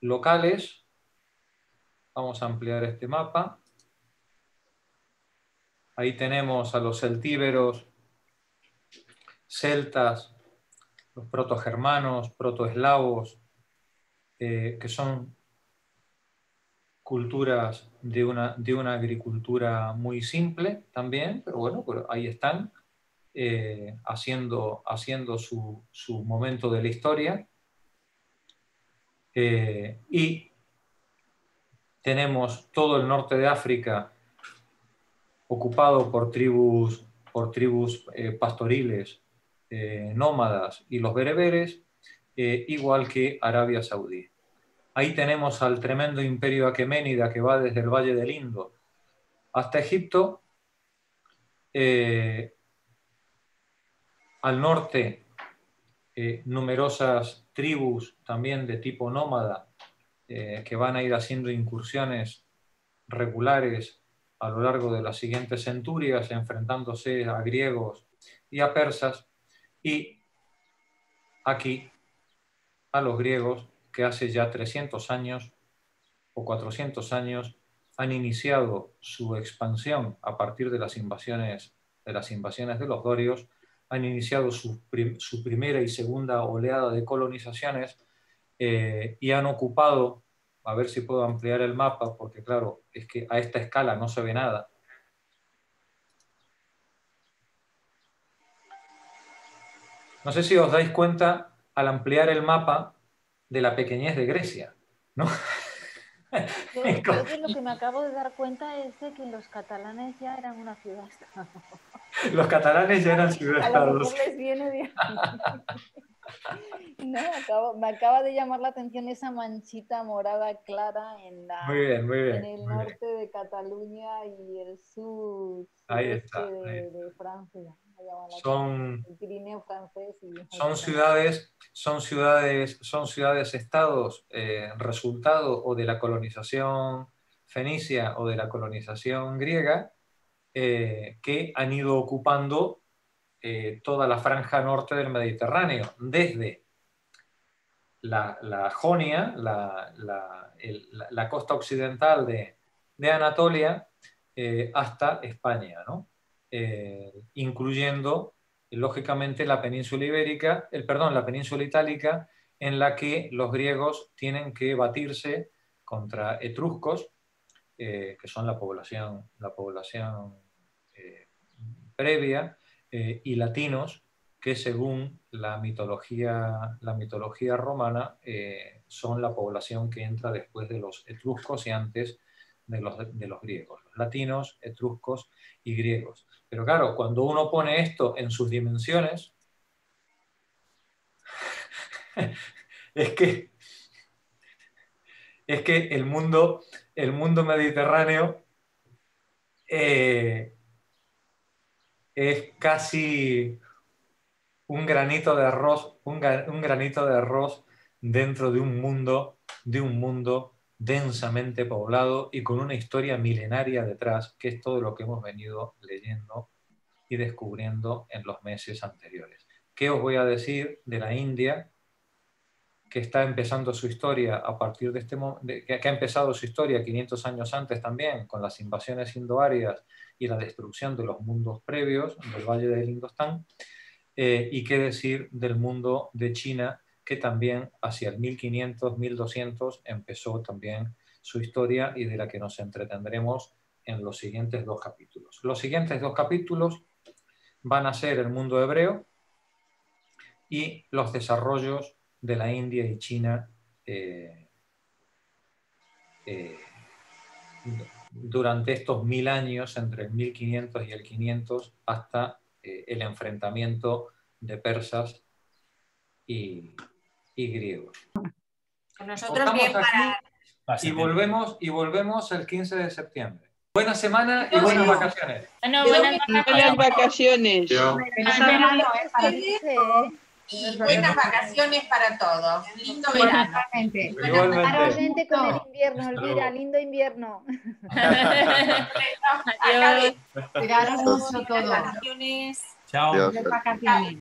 locales. Vamos a ampliar este mapa. Ahí tenemos a los celtíberos, celtas, los protogermanos, protoeslavos, que son culturas de una agricultura muy simple también, pero bueno, pues ahí están, haciendo su momento de la historia. Y tenemos todo el norte de África ocupado por tribus pastoriles, nómadas y los bereberes, igual que Arabia Saudí. Ahí tenemos al tremendo imperio aqueménida que va desde el Valle del Indo hasta Egipto. Al norte, numerosas tribus también de tipo nómada que van a ir haciendo incursiones regulares a lo largo de las siguientes centurias, enfrentándose a griegos y a persas, y aquí a los griegos, que hace ya 300 años o 400 años han iniciado su expansión a partir de las invasiones de los dorios, han iniciado su primera y segunda oleada de colonizaciones, y han ocupado, a ver si puedo ampliar el mapa, porque claro, es que a esta escala no se ve nada. No sé si os dais cuenta al ampliar el mapa de la pequeñez de Grecia, ¿no? Yo de lo que me acabo de dar cuenta es de que los catalanes ya eran una ciudad-estado. Los catalanes ya eran A ciudad-estados. lo mejor les viene de... No, me acaba de llamar la atención esa manchita morada clara en el norte de Cataluña y el sur de Francia. El Pirineo francés. Son ciudades-estados, resultado o de la colonización fenicia o de la colonización griega, que han ido ocupando toda la franja norte del Mediterráneo, desde la Jonia, la costa occidental de Anatolia, hasta España, ¿no? Incluyendo, lógicamente, la península ibérica, la península itálica, en la que los griegos tienen que batirse contra etruscos, que son la población previa, y latinos, que según la mitología romana son la población que entra después de los etruscos y antes de los griegos, los latinos, etruscos y griegos. Pero claro, cuando uno pone esto en sus dimensiones, es que el mundo mediterráneo es casi un granito de arroz dentro de un mundo densamente poblado y con una historia milenaria detrás, que es todo lo que hemos venido leyendo y descubriendo en los meses anteriores. ¿Qué os voy a decir de la India, que está empezando su historia a partir de que ha empezado su historia 500 años antes también, con las invasiones indoarias y la destrucción de los mundos previos del Valle del Indostán? Y qué decir del mundo de China, que también hacia el 1500, 1200 empezó también su historia y de la que nos entretendremos en los siguientes 2 capítulos. Los siguientes 2 capítulos van a ser el mundo hebreo y los desarrollos de la India y China durante estos 1000 años, entre el 1500 y el 500, hasta el enfrentamiento de persas y griegos. Nosotros bien para... Y volvemos el 15 de septiembre. Buena semana y buenas vacaciones. Buenas vacaciones. Y buenas vacaciones para todos. Lindo verano. Igualmente con el invierno, Elvira, lindo invierno. Adiós. Cuidaros mucho todos. Vacaciones. Chao. Vacaciones.